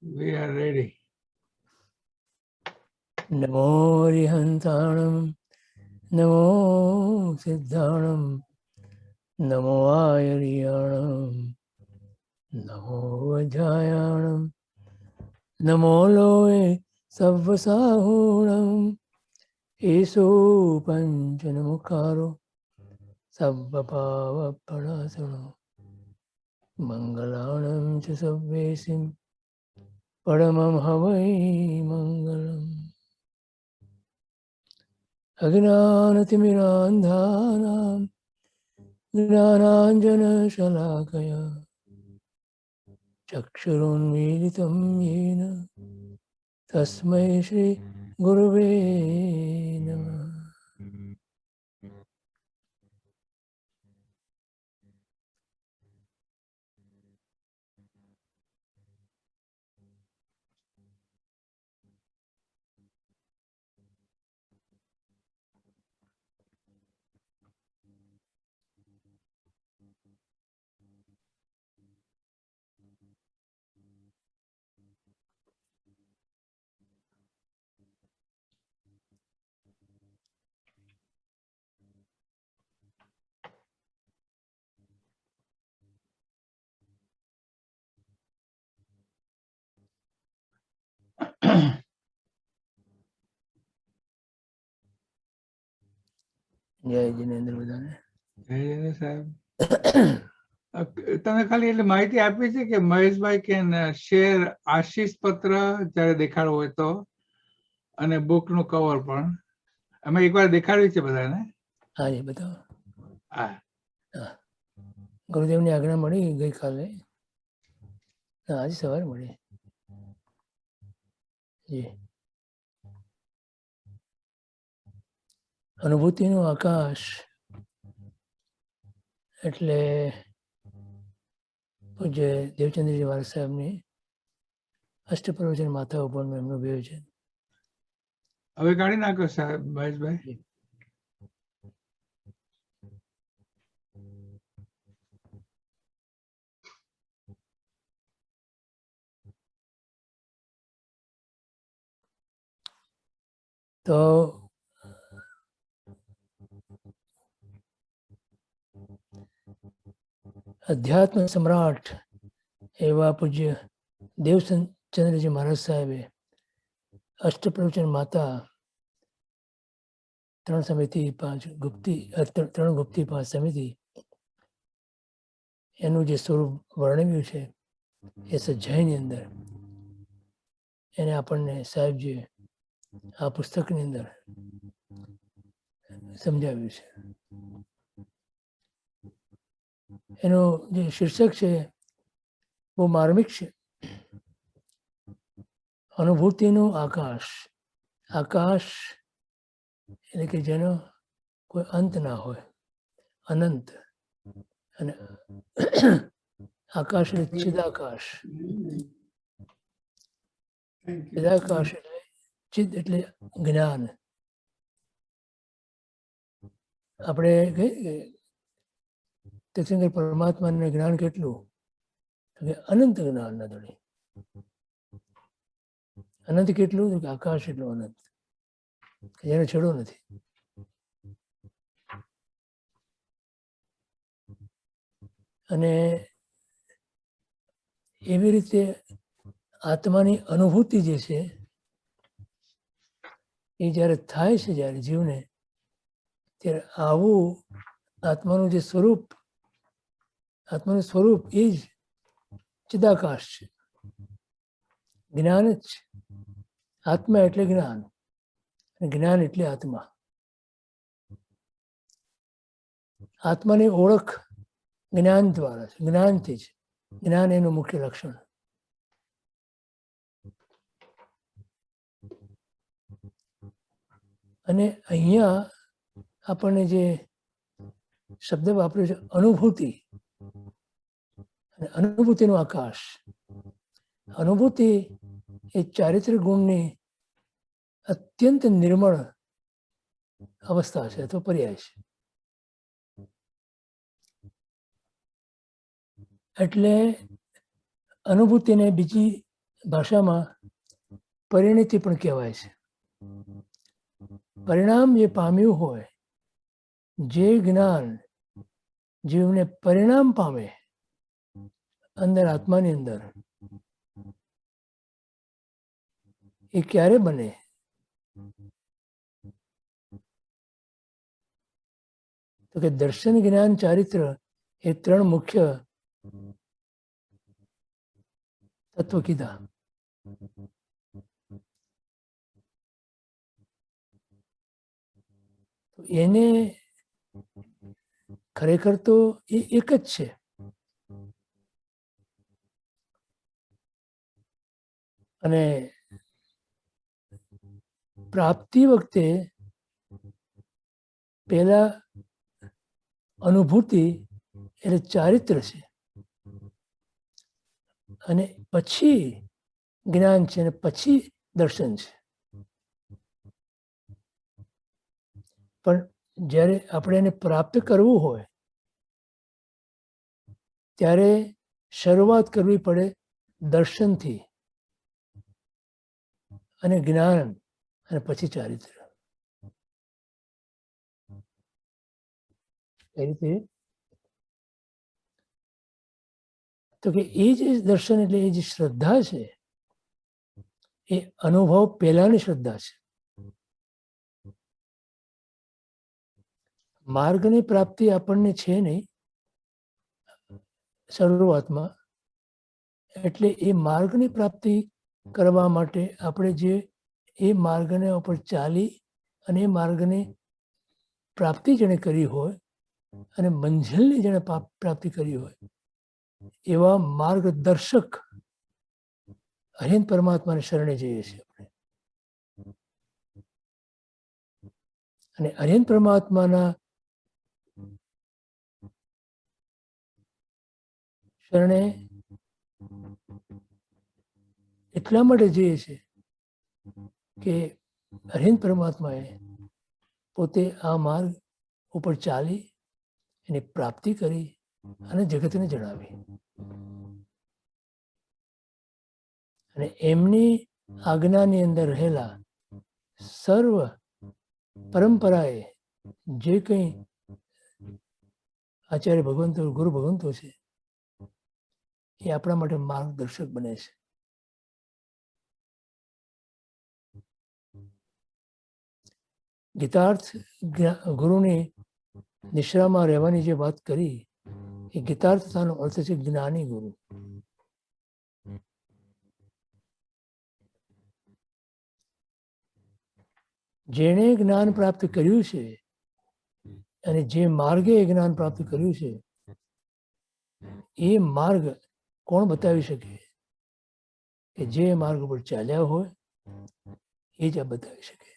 We are ready. नमो रिहंताणं नमो सिद्धाणं नमो आयर्याणं नमो वज्रायाणं नमो लोये सव्वसाहूणं ईशो पञ्चनमुखारो सव्वपावपणासनो मङ्गलाणं च सव्वेसिं परमं हवै मङ्गलम् अज्ञानतिमिरान्धानां ज्ञानाञ्जनशलाकया चक्षुरुन्मीलितं येन तस्मै श्रीगुरुवे नमः। જય જિનેન્દ્ર બધાને. જય સાહેબ. તમે ખાલી એટલે માહિતી આપી છે કે મહેશભાઈ કેન શેર આશીષ પત્ર જયારે દેખાડવું હોય તો, અને બુક નું કવર પણ અમે એકવાર દેખાડ્યું છે બધાને. હા જી બતાવો. હા, ગુરુદેવની આજ્ઞા મળી ગઈકાલે, આજે સવારે મળી. જી અનુભૂતિનું આકાશ એટલે પૂજ્ય દેવચંદ્રજી મહારાજ સાહેબની અષ્ટપ્રવચન માતા ઉપરનું એમનું વિયોજન. હવે કાઢી નાખ્યો સાહેબ મહેશભાઈ. તો અધ્યાત્મ સમ્રાટ એવા પૂજ્ય દેવચંદ્રજી મહારાજ સાહેબે અષ્ટપ્રવચન માતા 3 સમિતિ 5 ગુપ્તી 3 ગુપ્તી 5 સમિતિ એનું જે સ્વરૂપ વર્ણવ્યું છે એ સજ્જાઈની અંદર એને આપણને સાહેબજીએ આ પુસ્તકની અંદર સમજાવ્યું છે. એનું જે શીર્ષક છે બહુ માર્મિક છે. અનુભૂતિનું આકાશ. આકાશ એટલે કે જેનો કોઈ અંત ના હોય, અનંત. અને આકાશ એટલે ચિદાકાશ. ચિદાકાશ એટલે ચિદ એટલે જ્ઞાન. આપણે કહીએ તીર્થંકર પરમાત્માને જ્ઞાન કેટલું? અનંત જ્ઞાન ના ધણી. અનંત કેટલું? આકાશ એટલું અનંત, જેનો છેડો નથી. અને એવી રીતે આત્માની અનુભૂતિ જે છે એ જ્યારે થાય છે, જ્યારે જીવને, ત્યારે આવું આત્માનું જે સ્વરૂપ, આત્માનું સ્વરૂપ એ જ ચિદાકાશ છે, જ્ઞાન જ છે. આત્મા એટલે જ્ઞાન, જ્ઞાન એટલે આત્મા. આત્માની ઓળખ જ્ઞાન દ્વારા છે, જ્ઞાનથી જ. જ્ઞાન એનું મુખ્ય લક્ષણ. અને અહીંયા આપણને જે શબ્દ વાપર્યો છે અનુભૂતિ, અને અનુભૂતિનું આકાશ. અનુભૂતિ એ ચારિત્ર્ય ગુણની અત્યંત નિર્મળ અવસ્થા છે અથવા પર્યાય છે. એટલે અનુભૂતિને બીજી ભાષામાં પરિણતિ પણ કહેવાય છે. પરિણામ જે પામ્યું હોય, જે જ્ઞાન જીવને પરિણામ પામે અંદર આત્માની અંદર, એ ક્યારે બને? તો કે દર્શન, જ્ઞાન, ચારિત્ર એ 3 મુખ્ય તત્વ કીધા. એને ખરેખર તો એ એક જ છે. અને પ્રાપ્તિ વખતે પહેલા અનુભૂતિ એટલે ચારિત્ર છે, અને પછી જ્ઞાન છે, અને પછી દર્શન છે. પણ જ્યારે આપણે એને પ્રાપ્ત કરવું હોય ત્યારે શરૂઆત કરવી પડે દર્શનથી, અને જ્ઞાન, અને પછી ચારિત્ર. એ રીતે તો કે એ જે દર્શન એટલે એ જે શ્રદ્ધા છે, એ અનુભવ પહેલાની શ્રદ્ધા છે. માર્ગની પ્રાપ્તિ આપણને છે નહીં શરૂઆતમાં, એટલે એ માર્ગની પ્રાપ્તિ કરવા માટે આપણે જે એ માર્ગને ઉપર ચાલી અને એ માર્ગની પ્રાપ્તિ જેણે કરી હોય અને મંઝિલની જેણે પ્રાપ્તિ કરી હોય એવા માર્ગદર્શક અરિહંત પરમાત્માને શરણે જઈએ છીએ આપણે. અને અરિહંત પરમાત્માના શરણે એટલા માટે જઈએ છીએ કે અરિહંત પરમાત્માએ પોતે આ માર્ગ ઉપર ચાલી એની પ્રાપ્તિ કરી અને જગતને જણાવી. અને એમની આજ્ઞાની અંદર રહેલા સર્વ પરંપરાએ જે કંઈ આચાર્ય ભગવંતો, ગુરુ ભગવંતો છે, એ આપણા માટે માર્ગદર્શક બને છે. ગીતાર્થ ગુરુની નિશ્રામાં રહેવાની જે વાત કરી, એ ગીતાર્થતાનો અર્થ છે જ્ઞાની ગુરુ. જેણે જ્ઞાન પ્રાપ્ત કર્યું છે અને જે માર્ગે જ્ઞાન પ્રાપ્ત કર્યું છે, એ માર્ગ કોણ બતાવી શકે? કે જે માર્ગ ઉપર ચાલ્યા હોય એ જ આ બતાવી શકે.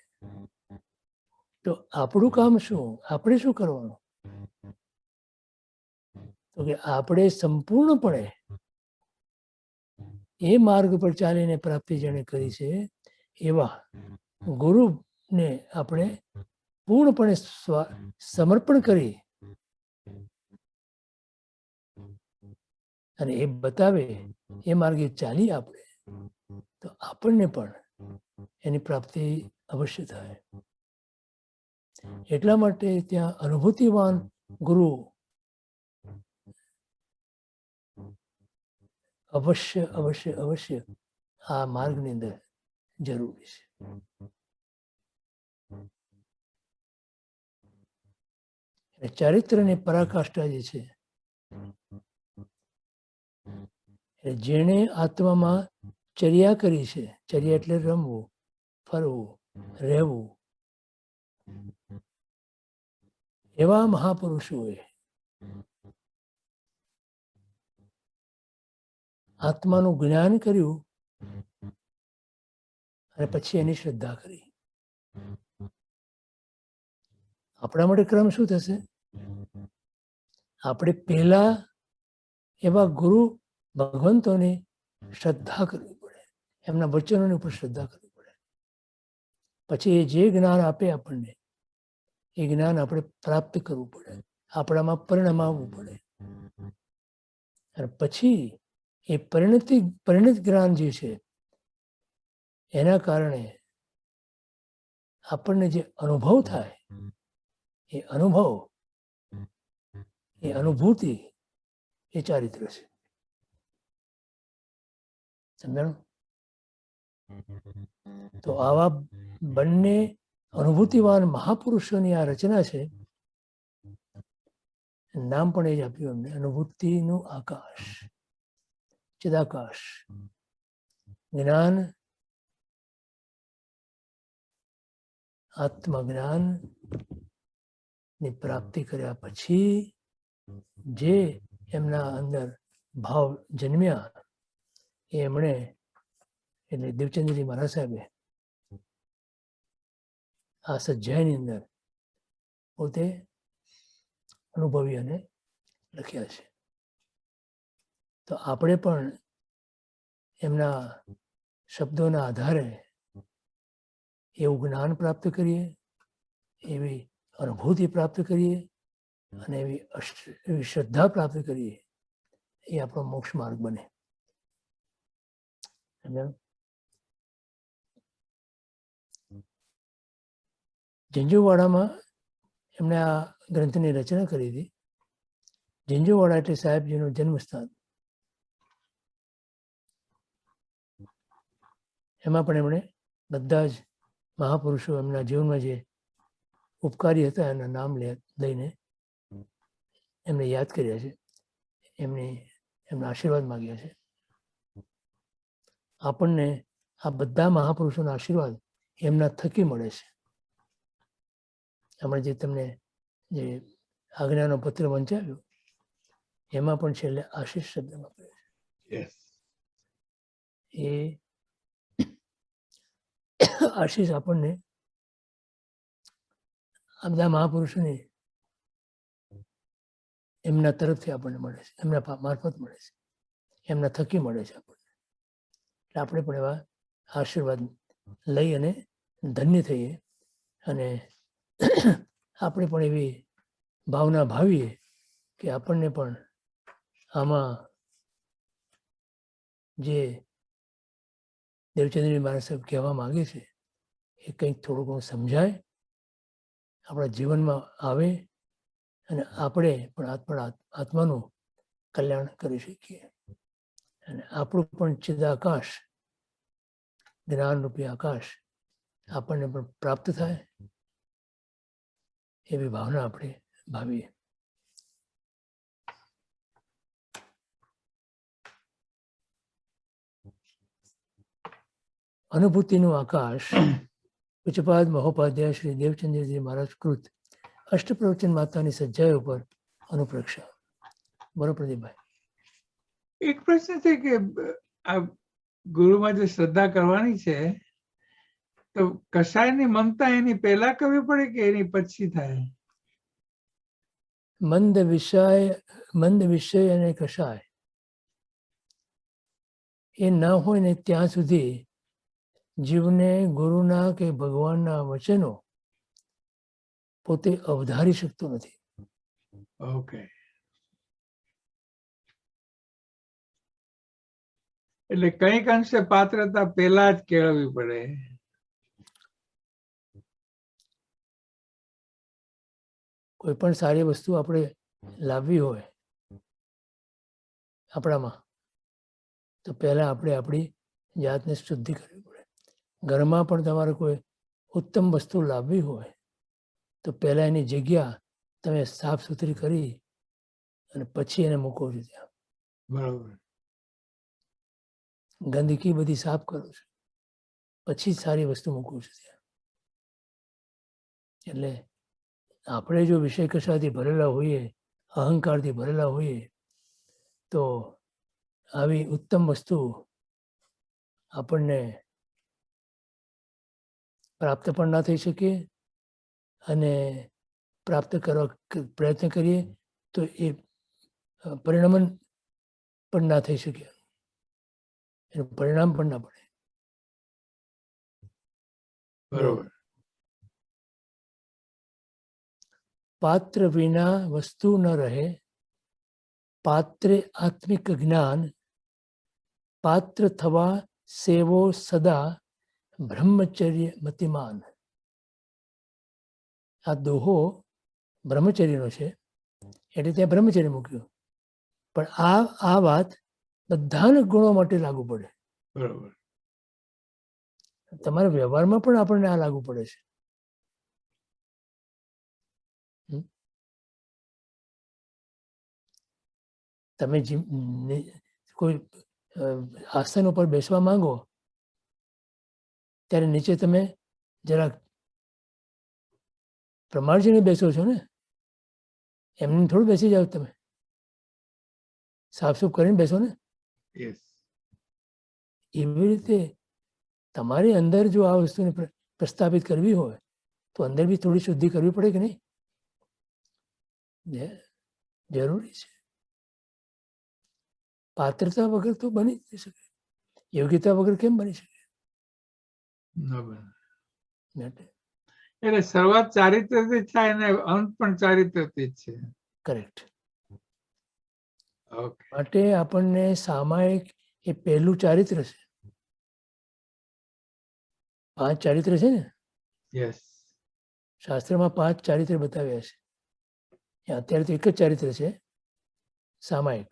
તો આપણું કામ શું? આપણે શું કરવાનું? તો કે આપણે સંપૂર્ણપણે એ માર્ગ પર ચાલીને પ્રાપ્તિ જેણે કરી છે એવા ગુરુને આપણે પૂર્ણપણે સમર્પણ કરી અને એ બતાવે એ માર્ગે ચાલી આપણે, તો આપણને પણ એની પ્રાપ્તિ અવશ્ય થાય. એટલા માટે ત્યાં અનુભૂતિવાન ગુરુ અવશ્ય અવશ્ય અવશ્ય આ માર્ગની અંદર જરૂરી છે. અને ચારિત્રની પરાકાષ્ઠા જે છે, જેણે આત્મામાં ચર્યા કરી છે, ચર્યા એટલે રમવું, ફરવું, રહેવું, એવા મહાપુરુષોએ આત્માનું જ્ઞાન કર્યું અને પછી એની શ્રદ્ધા કરી. આપણા માટે ક્રમ શું થશે? આપણે પહેલા એવા ગુરુ ભગવંતોની શ્રદ્ધા કરવી પડે, એમના વચનોની ઉપર શ્રદ્ધા કરવી પડે. પછી એ જે જ્ઞાન આપે આપણને, એ જ્ઞાન આપણે પ્રાપ્ત કરવું પડે, આપણામાં પરિણમાવવું પડે. અને પછી એ પરિણત જ્ઞાન જે છે એના કારણે આપણને જે અનુભવ થાય એ અનુભવ, એ અનુભૂતિ, એ ચારિત્ર છે. સમજાણું? તો આવા બંને અનુભૂતિવાન મહાપુરુષોની આ રચના છે. નામ પણ એ જ આપ્યું અમને, અનુભૂતિનું આકાશ, ચિદાકાશ. જ્ઞાન, આત્મજ્ઞાન ની પ્રાપ્તિ કર્યા પછી જે એમના અંદર ભાવ જન્મ્યા એ એમણે, એટલે દેવચંદ્રજી મહારાજ સાહેબે આ સજ્જાની અંદર પોતે અનુભવી અને લખ્યા છે. તો આપણે પણ એમના શબ્દોના આધારે એવું જ્ઞાન પ્રાપ્ત કરીએ, એવી અનુભૂતિ પ્રાપ્ત કરીએ અને એવી શ્રદ્ધા પ્રાપ્ત કરીએ, એ આપણો મોક્ષ માર્ગ બને. ઝીંઝુવાડામાં એમણે આ ગ્રંથની રચના કરી હતી. ઝીંઝુવાડા એટલે સાહેબજીનું જન્મસ્થાન. એમાં પણ એમણે બધા જ મહાપુરુષો એમના જીવનમાં જે ઉપકારી હતા એના નામ લઈને એમને યાદ કર્યા છે, એમના આશીર્વાદ માગ્યા છે. આપણને આ બધા મહાપુરુષોના આશીર્વાદ એમના થકી મળે છે. હમણાં જે તમને જે આજ્ઞાનો પત્ર વંચાવ્યો એમાં પણ છેલ્લે આશીષ શબ્દ વાપર્યો છે. એ આશીષ આપણને આ બધા મહાપુરુષોની એમના તરફથી આપણને મળે છે, એમના મારફત મળે છે, એમના થકી મળે છે આપણને. એટલે આપણે પણ એવા આશીર્વાદ લઈ અને ધન્ય થઈએ અને આપણે પણ એવી ભાવના ભાવીએ કે આપણને પણ આમાં જે દેવચંદ્રજી મહારાજ સાહેબ કહેવા માંગે છે એ કંઈક થોડું ઘણું સમજાય, આપણા જીવનમાં આવે અને આપણે પણ આત્માનું કલ્યાણ કરી શકીએ અને આપણું પણ ચિદાકાશ, જ્ઞાનરૂપી આકાશ આપણને પણ પ્રાપ્ત થાય એવી ભાવના આપણે ભાવીએ. અનુભૂતિનું આકાશ પૂજ્યપાદ મહોપાધ્યાય શ્રી દેવચંદ્રજી મહારાજ કૃત અષ્ટપ્રવચન માતાની સજ્જાઈ ઉપર અનુપ્રક્ષા. બરોબર પ્રદીપભાઈ? એક પ્રશ્ન છે કે આ ગુરુમાં જે શ્રદ્ધા કરવાની છે તો કશાયની મમતા એની પહેલા કરવી પડે કે એની પછી થાય? મંદ વિષય અને કશાય એ ન હોય ને ત્યાં સુધી જીવને ગુરુના કે ભગવાનના વચનો પોતે અવધારી શકતો નથી. ઓકે. એટલે કંઈક અંશે પાત્રતા પહેલા જ કેળવવી પડે. કોઈ પણ સારી વસ્તુ આપણે લાવવી હોય આપણામાં તો પહેલા આપણે આપણી જાતને શુદ્ધિ કરવી પડે. ઘરમાં પણ તમારે કોઈ ઉત્તમ વસ્તુ લાવવી હોય તો પહેલા એની જગ્યા તમે સાફ સુથરી કરી અને પછી એને મૂકો છો ત્યાં. બરોબર. ગંદકી બધી સાફ કરો છો પછી જ સારી વસ્તુ મૂકો છો ત્યાં. એટલે આપણે જો વિષય કશાથી ભરેલા હોઈએ, અહંકારથી ભરેલા હોઈએ તો આવી ઉત્તમ વસ્તુ આપણને પ્રાપ્ત પણ ના થઈ શકે અને પ્રાપ્ત કરવા પ્રયત્ન કરીએ તો એ પરિણમન પણ ના થઈ શકે, એનું પરિણામ પણ ના પડે. બરોબર. પાત્ર વિના વસ્તુ ન રહે, પાત્રે આત્મિક જ્ઞાન, પાત્ર થવા સેવો સદા બ્રહ્મચર્ય મતિમાન. આ દોહો બ્રહ્મચર્યનો છે એટલે ત્યાં બ્રહ્મચર્ય મૂક્યું. પણ આ વાત બધાને ગુણો માટે લાગુ પડે. બરોબર. તમારા વ્યવહારમાં પણ આપણને આ લાગુ પડે છે. તમે કોઈ આસન ઉપર બેસવા માંગો ત્યારે નીચે તમે જરાક પ્રમાણજીને બેસો છો ને, એમને થોડું બેસી જાઓ. તમે સાફ સૂફ કરીને બેસો ને. યસ. એવી રીતે તમારી અંદર જો આ વસ્તુને પ્રસ્થાપિત કરવી હોય તો અંદર બી થોડી શુદ્ધિ કરવી પડે કે નહીં? જરૂરી છે. પાત્રતા વગર તો બની જ નહીં શકે. યોગ્યતા વગર કેમ બની શકે? એટલે શરૂઆત ચારિત્રથી થાય ને અંત પણ ચારિત્રથી જ છે. કરેક્ટ. ઓકે. માટે આપણને સામાયિક એ પહેલું ચારિત્ર છે. 5 ચારિત્ર છે ને, યસ. શાસ્ત્રમાં 5 ચારિત્ર બતાવ્યા છે. અત્યારે તો એક જ ચારિત્ર છે, સામાયિક.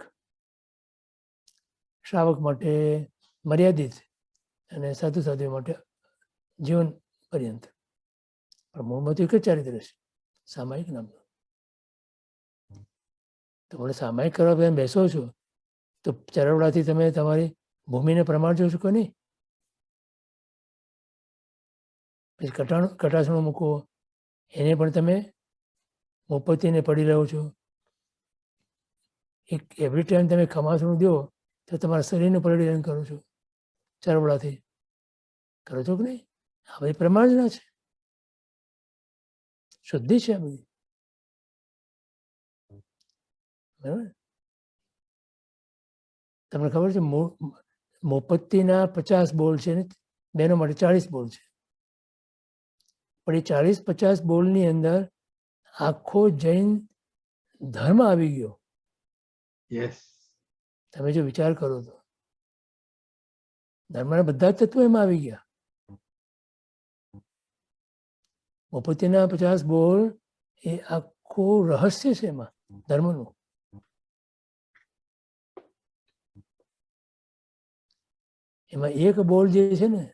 શ્રાવક માટે મર્યાદિત અને સાધુ સાધુ માટે જીવન પર્યંત. પણ મૂળમાં તો એક જ ચારિત્ર છે, સામાયિક નામનું. તમે સામાયિક કરવા તમે બેસો છો તો ચરવડાથી તમે તમારી ભૂમિને પ્રમાણ જોશો કે નહીં? પછી કટાસણો મૂકો, એને પણ તમે મોપતીને પડી રહ્યો છો. એક એવરી ટાઈમ તમે ખમાસણું દો તો તમારા શરીરને પરિવર્તન કરો છો ચરવડાથી. કરો છો કે નહીં? આ બધી પ્રમાણના છે, શુદ્ધિ છે આ બધી. બરાબર. તમને ખબર છે મોપત્તીના 50 બોલ છે ને બેનો માટે 40 બોલ છે. પણ એ 40-50 બોલની અંદર આખો જૈન ધર્મ આવી ગયો. યસ. તમે જો વિચાર કરો તો ધર્મના બધા જ તત્વો એમાં આવી ગયા. મોપત્તીના 50 બોલ એ આખું રહસ્ય છે એમાં ધર્મનું. એમાં એક બોલ જે છે ને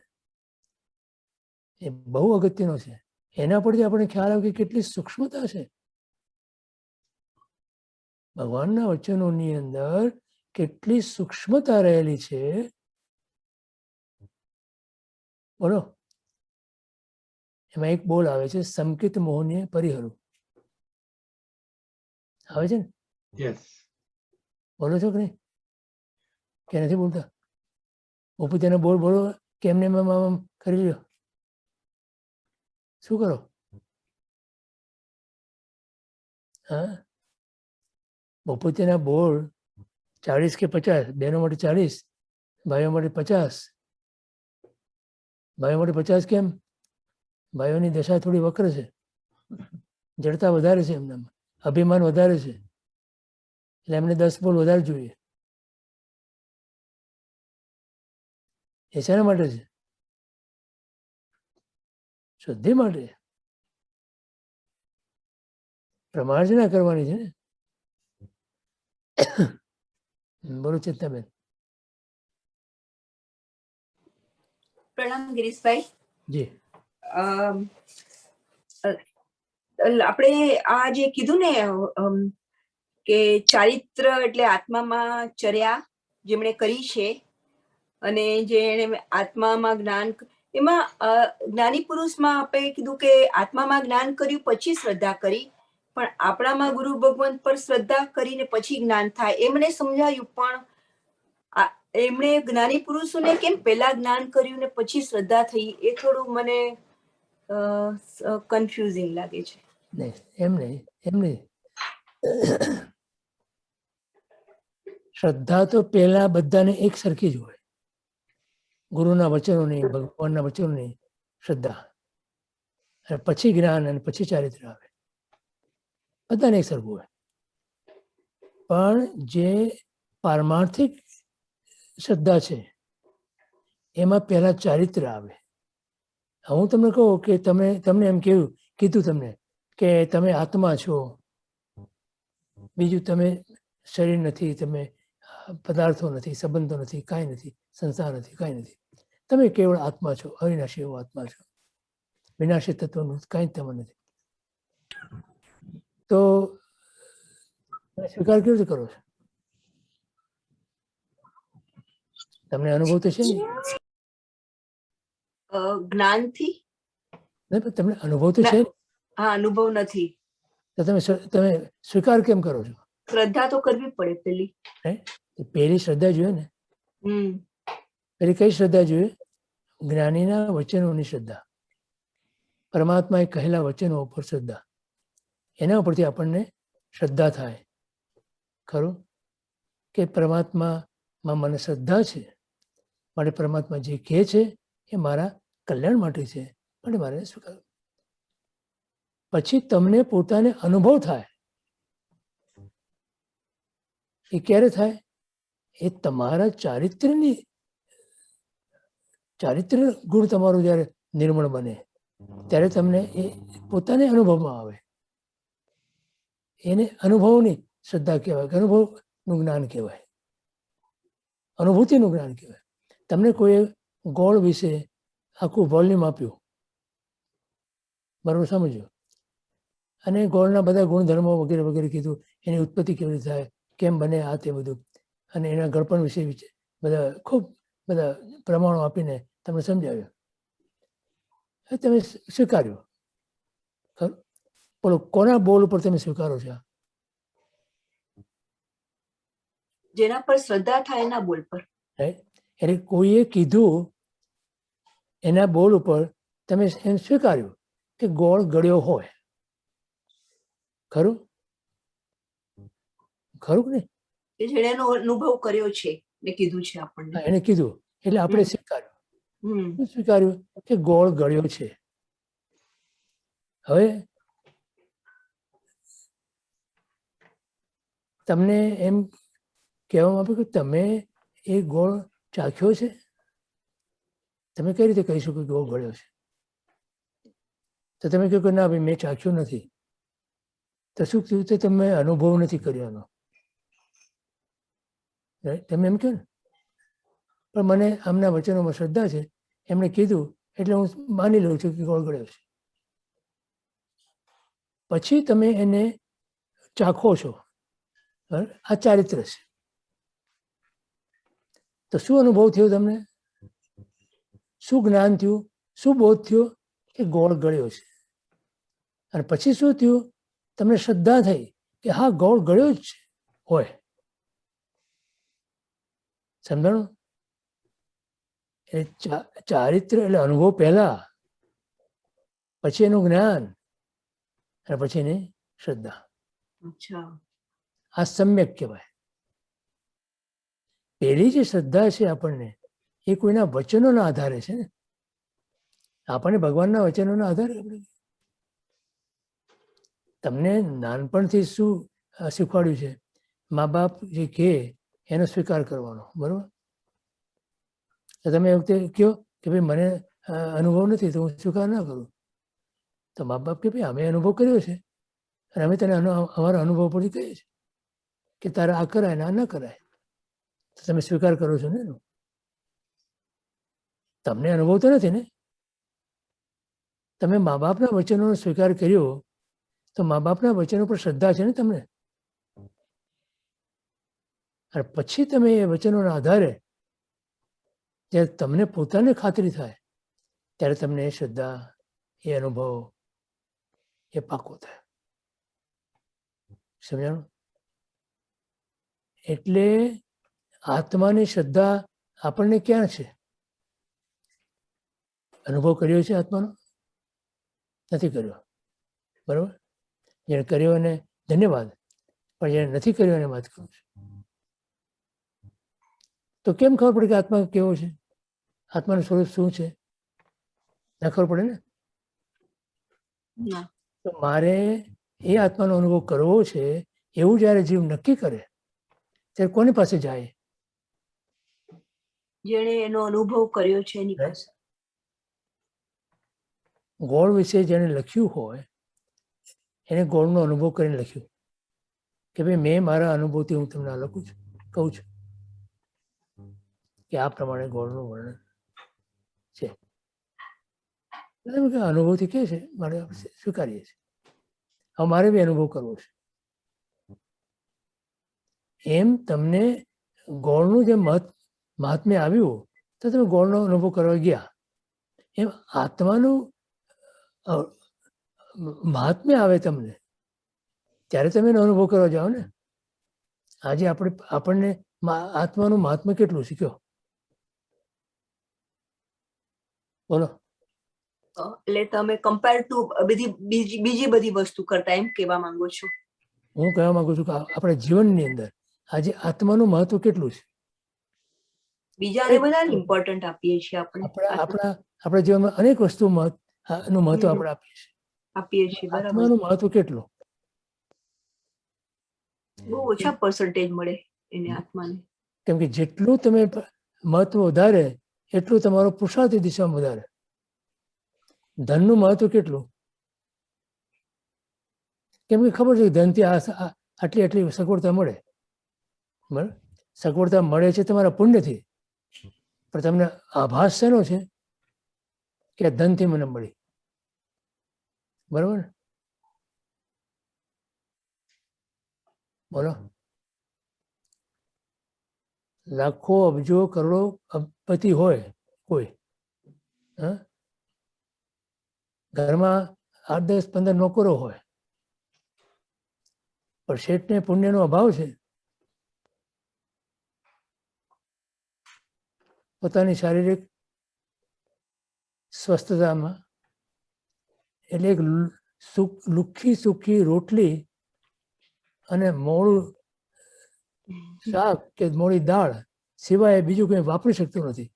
એ બહુ અગત્યનો છે. એના પરથી આપણે ખ્યાલ આવે કે કેટલી સૂક્ષ્મતા છે ભગવાનના વચનોની અંદર, કેટલી સૂક્ષ્મતા રહેલી છે. બોલો. એમાં એક બોલ આવે છે, સંકિત મોહને પરિહરું. આવે છે ને? યસ. બોલો છો કે નહીં? કે નથી બોલતા? ઉપરનો બોલ બોલો કે એમને કરી લ્યો. શું કરો? હા, બપોતીના બોલ 40 કે 50, બહેનો માટે 40, ભાઈઓ માટે 50. ભાઈઓ માટે 50 કેમ? ભાઈઓની દશા થોડી વક્ર છે, જડતા વધારે છે, એમનામાં અભિમાન વધારે છે, એટલે એમને 10 બોલ વધારે જોઈએ. એ શેના માટે છે? શુદ્ધિ માટે. પ્રમાર્જના કરવાની છે ને. બોલો ચેતનાબેન. પ્રણામ ગિરીશભાઈ. જી. આપણે આ જે કીધું ને કે ચારિત્ર એટલે આત્મામાં ચર્યા જેમણે કરી છે અને જેણે આત્મામાં જ્ઞાન, એમાં જ્ઞાની પુરુષમાં આપણે કીધું કે આત્મામાં જ્ઞાન કર્યું પછી શ્રદ્ધા કરી, પણ આપણામાં ગુરુ ભગવંત પર શ્રદ્ધા કરીને પછી જ્ઞાન થાય એ મને સમજાયું. પણ એમણે જ્ઞાની પુરુષોને કેમ પહેલા જ્ઞાન કર્યું ને પછી શ્રદ્ધા થઈ, એ થોડું મને કન્ફ્યુઝિંગ લાગે છે. નહીં, એમ નહીં. શ્રદ્ધા તો પહેલા બધાને એક સરખી જ હોય. ગુરુના વચનોની, ભગવાનના વચનોની શ્રદ્ધા, અને પછી જ્ઞાન અને પછી ચારિત્ર આવે. બધાને એક સરખું હોય. પણ જે પારમાર્થિક શ્રદ્ધા છે એમાં પહેલા ચારિત્ર આવે. હું તમને કહું કે તમને એમ કીધું તમને કે તમે આત્મા છો, બીજું તમે શરીર નથી, તમે પદાર્થો નથી, સંબંધો નથી, કાંઈ નથી, સંસાર નથી, કાંઈ નથી, તમે કેવળ આત્મા છો, અવિનાશી એવો આત્મા છો, વિનાશી તત્વનું કાંઈ જ તમે નથી. તો તમે સ્વીકાર કેવી રીતે કરો છો? તમને અનુભવ તો છે ને? જ્ઞાનથી. તમને અનુભવ તો છે. હા, અનુભવ નથી. તો તમે સ્વીકાર કેમ કરો છો? શ્રદ્ધા તો કરવી પડે પેલી. પહેલી શ્રદ્ધા જોઈએ ને. પેલી કઈ શ્રદ્ધા જોઈએ? જ્ઞાનીના વચનોની શ્રદ્ધા, પરમાત્માએ કહેલા વચનો ઉપર શ્રદ્ધા. એના ઉપરથી આપણને શ્રદ્ધા થાય ખરું કે પરમાત્મામાં મને શ્રદ્ધા છે, માટે પરમાત્મા જે કહે છે એ મારા કલ્યાણ માટે છે, માટે મારે સ્વીકાર. પછી તમને પોતાને અનુભવ થાય. એ ક્યારે થાય? એ તમારા ચારિત્ર્ય ગુણ તમારું જ્યારે નિર્મળ બને ત્યારે તમને એ પોતાને અનુભવમાં આવે. એને અનુભવની શ્રદ્ધા કહેવાય, અનુભવનું જ્ઞાન કહેવાય, અનુભૂતિનું જ્ઞાન કહેવાય. તમને કોઈ ગોળ વિશે આખું વોલ્યુમ આપ્યું, બરાબર સમજો, અને ગોળના બધા ગુણધર્મો વગેરે વગેરે કીધું, એની ઉત્પત્તિ કેવી રીતે થાય, કેમ બને, આ તે બધું, અને એના ગળપણ વિશે બધા ખૂબ બધા પ્રમાણો આપીને તમને સમજાવ્યું. તમે સ્વીકાર્યું ખરું. બોલો, કોના બોલ ઉપર તમે સ્વીકારો છો? જેના પર શ્રદ્ધા થાય એના બોલ પર. એટલે કોઈએ કીધું એના બોલ ઉપર તમે એમ સ્વીકાર્યું કે ગોળ ગળ્યો હોય. ખરું ખરું ને? જેણે એનો અનુભવ કર્યો છે ને કીધું છે આપણને. એને કીધું એટલે આપણે સ્વીકાર્યું. સ્વીકાર્યું કે ગોળ ગળ્યો છે. હવે તમને એમ કહેવામાં આવ્યું કે તમે એ ગોળ ચાખ્યો છે. તમે કઈ રીતે કહી શકો ગોળ ગળ્યો છે? તો તમે કહો કે ના ભાઈ મેં ચાખ્યો નથી. તો શું થયું? તો તમે અનુભવ નથી કર્યો એનો. તમે એમ કહો ને, પણ મને આમના વચનોમાં શ્રદ્ધા છે, એમણે કીધું એટલે હું માની લઉં છું કે ગોળ ગળ્યો છે. પછી તમે એને ચાખો છો. આ ચારિત્ર છે. તો શું અનુભવ થયો તમને? શું જ્ઞાન થયું? શું બોધ થયો? કે ગોળ ગળ્યો છે. અને પછી શું થયું? તમને શ્રદ્ધા થઈ કે હા ગોળ ગળ્યો જ છે હોય. સમજાણું? એટલે ચારિત્ર એટલે અનુભવ પહેલા, પછી એનું જ્ઞાન, અને પછી એની શ્રદ્ધા. આ સમ્યક કહેવાય. પેલી જે શ્રદ્ધા છે આપણને, એ કોઈના વચનોના આધારે છે ને. આપણને ભગવાનના વચનોના આધારે. તમને નાનપણથી શું શીખવાડ્યું છે? મા બાપ જે કહે એનો સ્વીકાર કરવાનો, બરોબર? તો તમે એ વખતે કહો કે ભાઈ મને અનુભવ નથી તો હું સ્વીકાર ના કરું. તો મા બાપ કે ભાઈ અમે અનુભવ કર્યો છે અને અમે તને અમારા અનુભવ પરથી કહીએ છીએ કે તારે આ કરાય ને આ ન કરાય. તો તમે સ્વીકાર કરો છો ને એનો? તમને અનુભવ તો નથી ને? તમે મા બાપના વચનોનો સ્વીકાર કર્યો તો મા બાપના વચનો પર શ્રદ્ધા છે ને તમને? અને પછી તમે એ વચનોના આધારે જ્યારે તમને પોતાને ખાતરી થાય ત્યારે તમને એ શ્રદ્ધા, એ અનુભવ, એ પાકો થાય. સમજાણું? એટલે આત્માની શ્રદ્ધા આપણને ક્યાં છે? અનુભવ કર્યો છે આત્માનો? નથી કર્યો, બરોબર? જેને કર્યો એને ધન્યવાદ, પણ જેને નથી કર્યો એને વાત કરું છું. તો કેમ ખબર પડે કે આત્મા કેવો છે? આત્માનું સ્વરૂપ શું છે? ના ખબર પડે ને? તો મારે એ આત્માનો અનુભવ કરવો છે એવું જ્યારે જીવ નક્કી કરે ત્યારે કોની પાસે જાય? જેણે એનો અનુભવ કર્યો છે એની પાસે. ગોળ વિશે જેણે લખ્યું હોય એને ગોળનો અનુભવ કરીને લખ્યું કે ભાઈ મેં મારા અનુભવથી હું તમને આ લખું છું, કહું છું કે આ પ્રમાણે ગોળનું વર્ણન છે. એટલે અનુભવથી કહે છે, મારે આપણે સ્વીકારીએ છીએ. હવે મારે બી અનુભવ કરવો છે. એમ તમને ગોળનું જે મહાત્મ્ય આવ્યું તો તમે ગોળનો અનુભવ કરવા ગયા. એમ આત્માનું મહાત્મ્ય આવે તમને ત્યારે તમે એનો અનુભવ કરવા જાઓ ને. આજે આપણને આત્માનું મહાત્મ્ય કેટલું શીખ્યો બોલો. એટલે તમે કમ્પેર ટુ બીજી બધી વસ્તુ કરતા એમ કહેવા માંગો છો? હું કહેવા માંગુ છું કે આપણા જીવનની અંદર આજે આત્માનું મહત્વ કેટલું છે. બીજાને વધારે ઇમ્પોર્ટન્ટ આપીએ છીએ આપણે. આપણા જીવનમાં અનેક વસ્તુ નું મહત્વ આપણે આપીએ છીએ. બરાબર. આત્માનું મહત્વ કેટલું? બહુ ઓછા પર્સન્ટેજ મળે એને આત્માને. કેમ કે જેટલું તમે મહત્વ વધારે એટલું તમારો પુરુષાર્થ દિશામાં વધારે. ધનનું મહત્વ કેટલું? કેમ કે ખબર છે કે ધનથી આટલી સગવડતા મળે. બરાબર, સગવડતા મળે છે તમારા પુણ્યથી, પણ તમને આભાસ શેનો છે કે ધનથી મને મળી. બરાબર, બોલો. લાખો અબજો કરોડો પતિ હોય કોઈ, ઘરમાં 8, 10, 15 નોકરો હોય, પણ શેઠને પુણ્યનો અભાવ છે. પોતાની શારીરિક સ્વસ્થતામાં એટલે એક લુખ્ખી સુખી રોટલી અને મોડું શાક કે મોડી દાળ સિવાય બીજું કંઈ વાપરી શકતું નથી.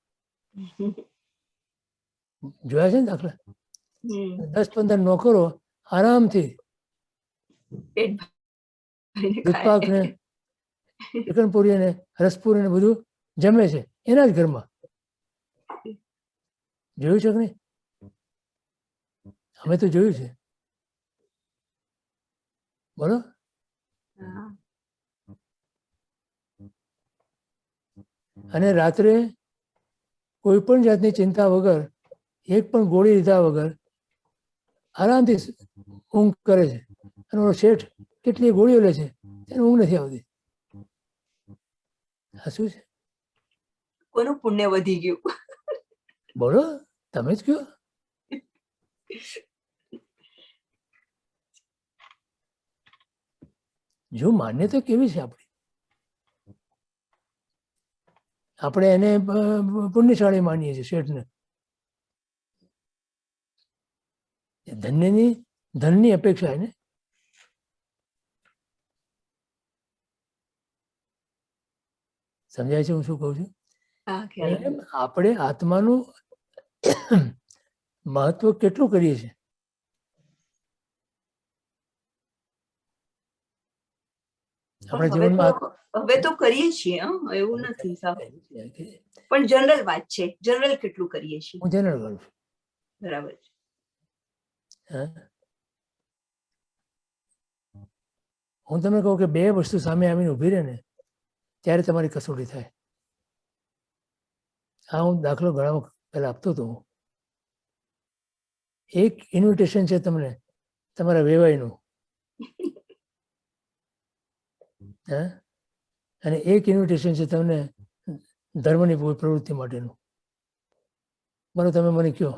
જોયા છે ને દાખલા? 10, 15 નોકરો આરામથી દૂધપાક ને ચિકનપુરી ને રસપુરી ને બધું જમે છે એના જ ઘરમાં. જોયું છે કે નહીં? અમે તો જોયું છે. બોલો. અને રાત્રે કોઈ પણ જાતની ચિંતા વગર, એક પણ ગોળી લીધા વગર આરામથી ઊંઘ કરે છે. અને ઓલો શેઠ કેટલી ગોળીઓ લે છે, એને ઊંઘ નથી આવતી. આ શું છે? કોનું પુણ્ય વધી ગયું? બોલો, તમે જ કયો. જો માન્યતા કેવી છે આપણી, આપણે એને પુણ્યશાળી માનીએ છીએ શેઠને. ધનની અપેક્ષા એને. સમજાય છે હું શું કહું છું? એમ આપણે આત્માનું મહત્વ કેટલું કરીએ છીએ. આપણા જીવનમાં હવે તો કરીએ છીએ, એવું નથી, પણ જનરલ વાત છે. જનરલ કેટલું કરીએ છીએ? હું જનરલ કરું છું. બરાબર. હું તમને કહું કે બે વસ્તુ સામે આવીને ઊભી રહે ને ત્યારે તમારી કસોટી થાય. આ હું દાખલો ઘણા પહેલા આપતો હતો. એક ઇન્વિટેશન છે તમને તમારા વેવાઈનું, અને એક ઇન્વિટેશન છે તમને ધર્મની પ્રવૃત્તિ માટેનું. મને તમે મને કહો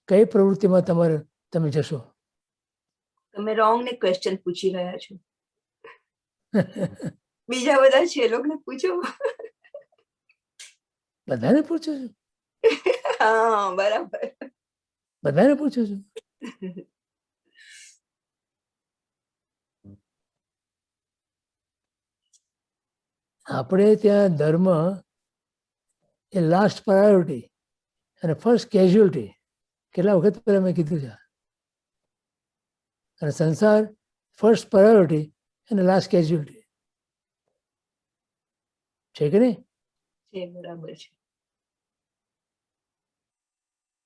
કઈ પ્રવૃત્તિમાં તમે જશો? તમે રોંગ ને ક્વેશ્ચન પૂછી રહ્યા છો. બીજા બધા છે એ લોકોને પૂછો. બધાને પૂછો છો? હા, બરાબર. બધાને પૂછો છો? આપણે ત્યાં ધર્મ એ લાસ્ટ પ્રાયોરિટી અને ફર્સ્ટ કેઝ્યુઅલિટી કેટલા વખત પહેલા મેં કીધું છે. અને સંસાર ફર્સ્ટ પ્રાયોરિટી અને લાસ્ટ કેઝ્યુઅલિટી છે કે નહીં? છે, બરાબર છે.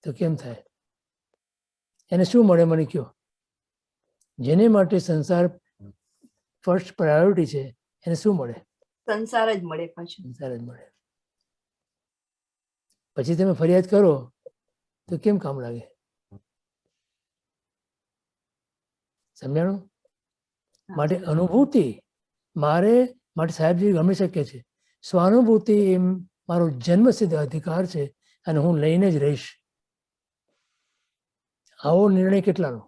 તો કેમ થાય? એને શું મળે મને કયો? જેને માટે સંસાર ફર્સ્ટ પ્રાયોરિટી છે એને શું મળે? સંસાર જ મળે પાછું. સંસાર જ મળે. પછી તમે ફરિયાદ કરો તો કેમ કામ લાગે? સમજાણું? માટે અનુભૂતિ માટે સાહેબજી હંમેશા કહે છે સ્વાનુભૂતિ એ મારો જન્મસિદ્ધ અધિકાર છે અને હું લઈને જ રહીશ. આવો નિર્ણય કેટલાનો?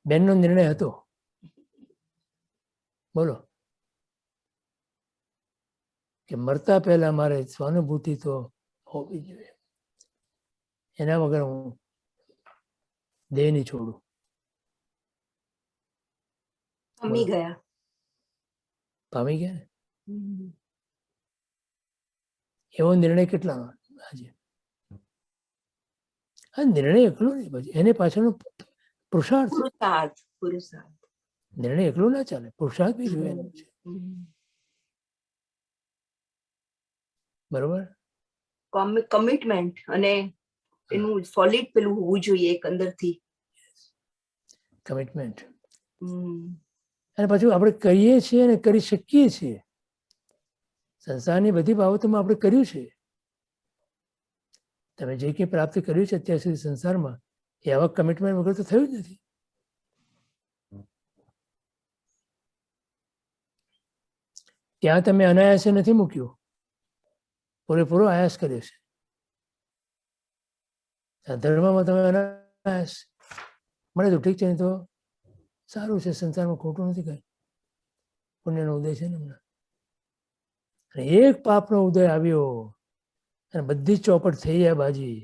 બેનનો નિર્ણય હતો. બોલો કે મરતા પહેલા મારે સ્વાનુભૂતિ તો હોવી જોઈએ, એના વગર હું દેહ નહીં છોડું. પામી ગયા. પામી ગયા ને? એવો નિર્ણય કેટલાનો આજે? આ નિર્ણય એકલો નહીં, પછી એને પાછળનો પુરુષાર્થ. પુરુષાર્થ. નિર્ણય એકલો ના ચાલે, પુરુષાર્થ બી જોઈએ એનો છે. બરોબર? કમિટમેન્ટ અને એનું સોલિડ પેલું હોવું જોઈએ એક અંદરથી. કમિટમેન્ટ. અને પાછું આપણે કરીએ છીએ અને કરી શકીએ છીએ. સંસારની બધી બાબતોમાં આપણે કર્યું છે. તમે જે કંઈ પ્રાપ્ત કર્યું છે અત્યાર સુધી સંસારમાં એ આવા કમિટમેન્ટ વગર તો થયું જ નથી. ત્યાં તમે અનાયાસે નથી મૂક્યું, પૂરેપૂરો આયાસ કર્યો છે. ધર્મમાં તમે અનાયાસ મળે તો ઠીક છે, તો સારું છે, સંસારમાં ખોટું નથી કઈ. પુણ્યનો ઉદય છે ને હમણાં. અને એક પાપનો ઉદય આવ્યો અને બધી ચોપટ થઈ જાય બાજી,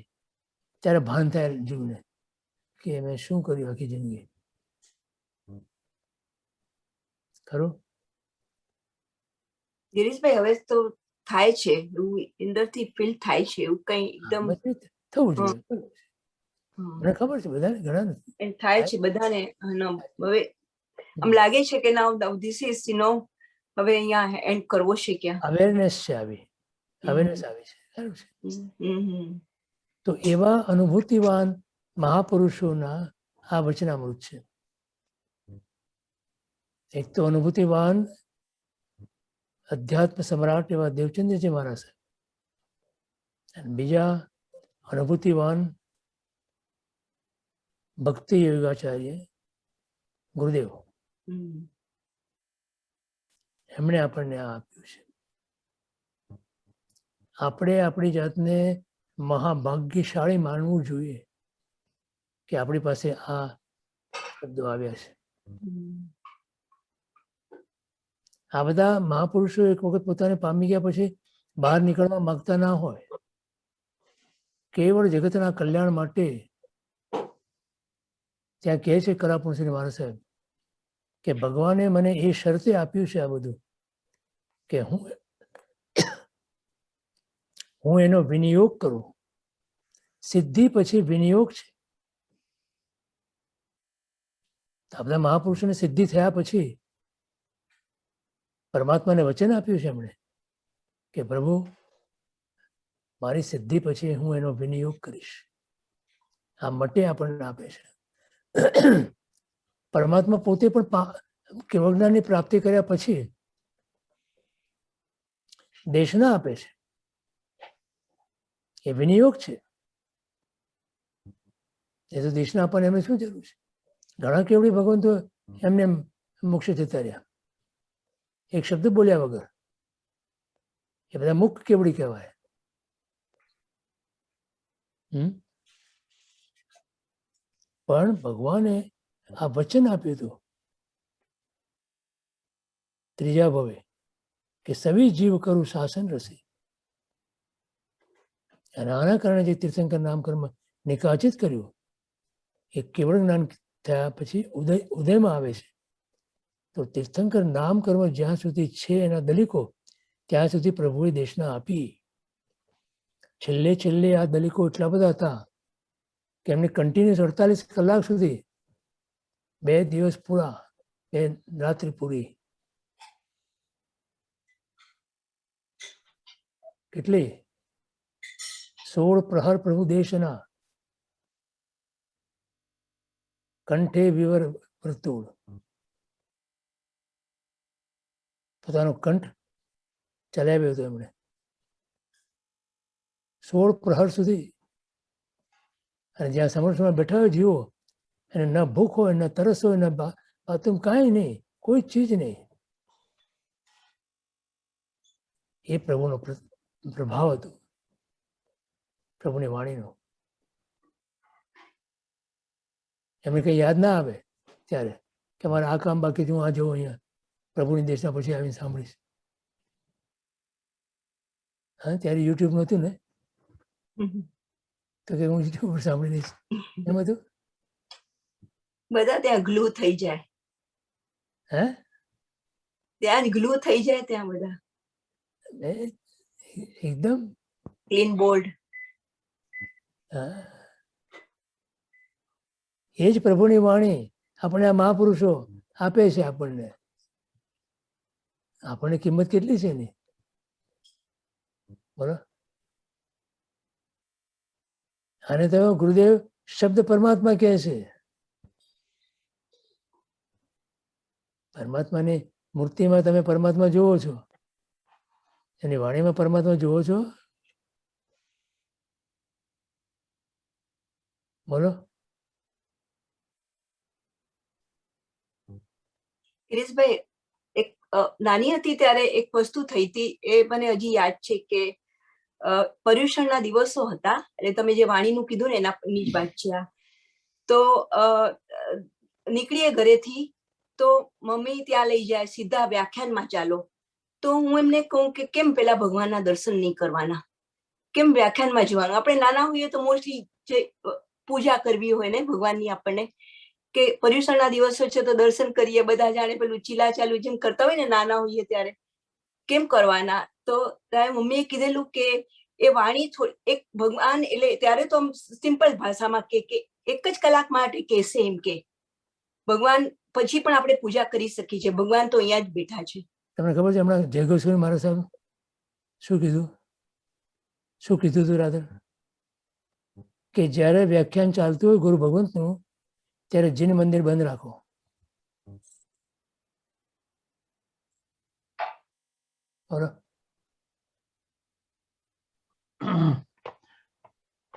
ત્યારે ભાન થાય જીવને કે મેં શું કર્યું આખી જિંદગી. ખરું? ગિરીશભાઈ હવે તો થાય છે એવું અંદરથી ફીલ થાય છે એવું કઈ એકદમ થવું જોઈએ. મને ખબર છે બધાને ઘણા થાય છે બધાને. હવે આમ લાગે છે કે નાઉ ધીસ ઇઝ હવે અહીંયા એન્ડ કરવો છે. ક્યાં અવેરનેસ છે, અવેરનેસ આવી છે. સારું છે. તો એવા અનુભૂતિવાન મહાપુરુષોના આ વચનામૃત છે. એક તો અનુભૂતિવાન અધ્યાત્મ સમ્રાટ એવા દેવચંદ્રજી મહારાજ સાહેબ, અને બીજા અનુભૂતિવાન ભક્તિ યોગાચાર્ય ગુરુદેવ. એમણે આપણને આ આપ્યું છે. આપણે આપણી જાતને મહાભાગ્યશાળી માનવું જોઈએ કે આપણી પાસે આ શબ્દો આવ્યા છે. આ બધા મહાપુરુષો એક વખત પોતાને પામી ગયા પછી બહાર નીકળવા માંગતા ના હોય. કેવળ જગતના કલ્યાણ માટે ત્યાં કહે છે કલાપુરુષ મહારાજ સાહેબ કે ભગવાને મને એ શરતે આપ્યું છે આ બધું કે હું એનો વિનિયોગ કરું. સિદ્ધિ પછી વિનિયોગ છે. આ બધા મહાપુરુષોને સિદ્ધિ થયા પછી પરમાત્માને વચન આપ્યું છે એમણે કે પ્રભુ મારી સિદ્ધિ પછી હું એનો વિનિયોગ કરીશ. આ મટે આપણને આપે છે. પરમાત્મા પોતે પણ કેવળજ્ઞાનની પ્રાપ્તિ કર્યા પછી દેશના આપે છે. એ વિનિયોગ છે. એ તો દેશના આપણને એમને શું જરૂર છે? ઘણા કેવડી ભગવાન તો એમને મોક્ષ જતા રહ્યા એક શબ્દ બોલ્યા વગર. એ બધા મુખ કેવડી કહેવાય. પણ ભગવાને આ વચન આપ્યું હતું ત્રીજા ભવે કે સવી જીવ કરું શાસન રસી. અને આના કારણે જે તીર્થંકર નામ કર્મ નિકાચિત કર્યું એ કેવળ જ્ઞાન થયા પછી ઉદયમાં આવે છે. તો તીર્થંકર નામ કર્મ જ્યાં સુધી છે એના દલિકો ત્યાં સુધી પ્રભુએ દેશના આપી. છેલ્લે આ દલિકો એટલા બધા હતા કે એમને કન્ટિન્યુઅસ 48 કલાક સુધી 2 દિવસ પૂરા 2 રાત્રિ પૂરી કેટલી 16 પ્રહર પ્રભુ દેશના કંઠે વિવર વર્તુળ, પોતાનો કંઠ ચલાવ્યો હતો એમણે 16 પ્રહર સુધી. અને જ્યાં સમર્થમાં બેઠા હોય જીવો, અને ન ભૂખ હોય, ન તરસ હોય, ન બાથરૂમ, કાંઈ નહીં, કોઈ ચીજ નહીં. એ પ્રભુનો પ્રભાવ હતો, પ્રભુની વાણીનો. એમને કંઈ યાદ ના આવે ત્યારે કે મારે આ કામ બાકી, હું આ જવું અહીંયા પ્રભુની દેશના, પછી આવીને સાંભળીશ. હા, ત્યારે યુટ્યુબ નહોતું ને, તો કે હું યુટ્યુબ પર સાંભળી લઈશ એમ હતું. બધા ત્યાં ગ્લુ થઈ જાય, હે, ત્યાં જ ગ્લુ થઈ જાય, ત્યાં બધા એકદમ ક્લીન બોલ્ડ. એ જ પ્રભુની વાણી આપણે આ મહાપુરુષો આપે છે. આપણને કિંમત કેટલી છે એની, બોલો. આને તો ગુરુદેવ શબ્દ પરમાત્મા કહે છે. પરમાત્માની મૂર્તિમાં તમે પરમાત્મા જુઓ છો, એની વાણીમાં પરમાત્મા જુઓ છો, બોલો. ગિરીશભાઈ, એક નાની હતી ત્યારે એક વસ્તુ થઈ હતી, એ મને હજી યાદ છે કે પર્યુષણના દિવસો હતા, એટલે તમે જે વાણીનું કીધું ને એની જ વાત છે આ. તો નીકળીએ ઘરેથી, તો મમ્મી ત્યાં લઈ જાય સીધા વ્યાખ્યાનમાં ચાલો. તો હું એમને કહું કે કેમ પેલા ભગવાનના દર્શન નહીં કરવાના, કેમ વ્યાખ્યાનમાં જવાનું? આપણે નાના હોઈએ તો મોસ્ટલી જે પૂજા કરવી હોય ને ભગવાનની, આપણને કે પર્યુષણના દિવસો છે તો દર્શન કરીએ, બધા જાણે પેલું ચીલા ચાલુ જેમ કરતા હોય ને નાના હોઈએ ત્યારે, કેમ કરવાના? તો મમ્મીએ કીધેલું કે એ વાણી એક ભગવાન, એટલે ત્યારે તો સિમ્પલ ભાષામાં કે એક જ કલાક માટે કહેશે એમ કે ભગવાન પછી પણ આપણે પૂજા કરી શકીએ છીએ, ભગવાન તો અહીંયા જ બેઠા છે. તમને ખબર છે હમણાં જય ગોસ્વામી મહારાજ સાહેબ શું કીધું હતું રાધર? કે જ્યારે વ્યાખ્યાન ચાલતું હોય ગુરુ ભગવંતનું, ત્યારે જીન મંદિર બંધ રાખો.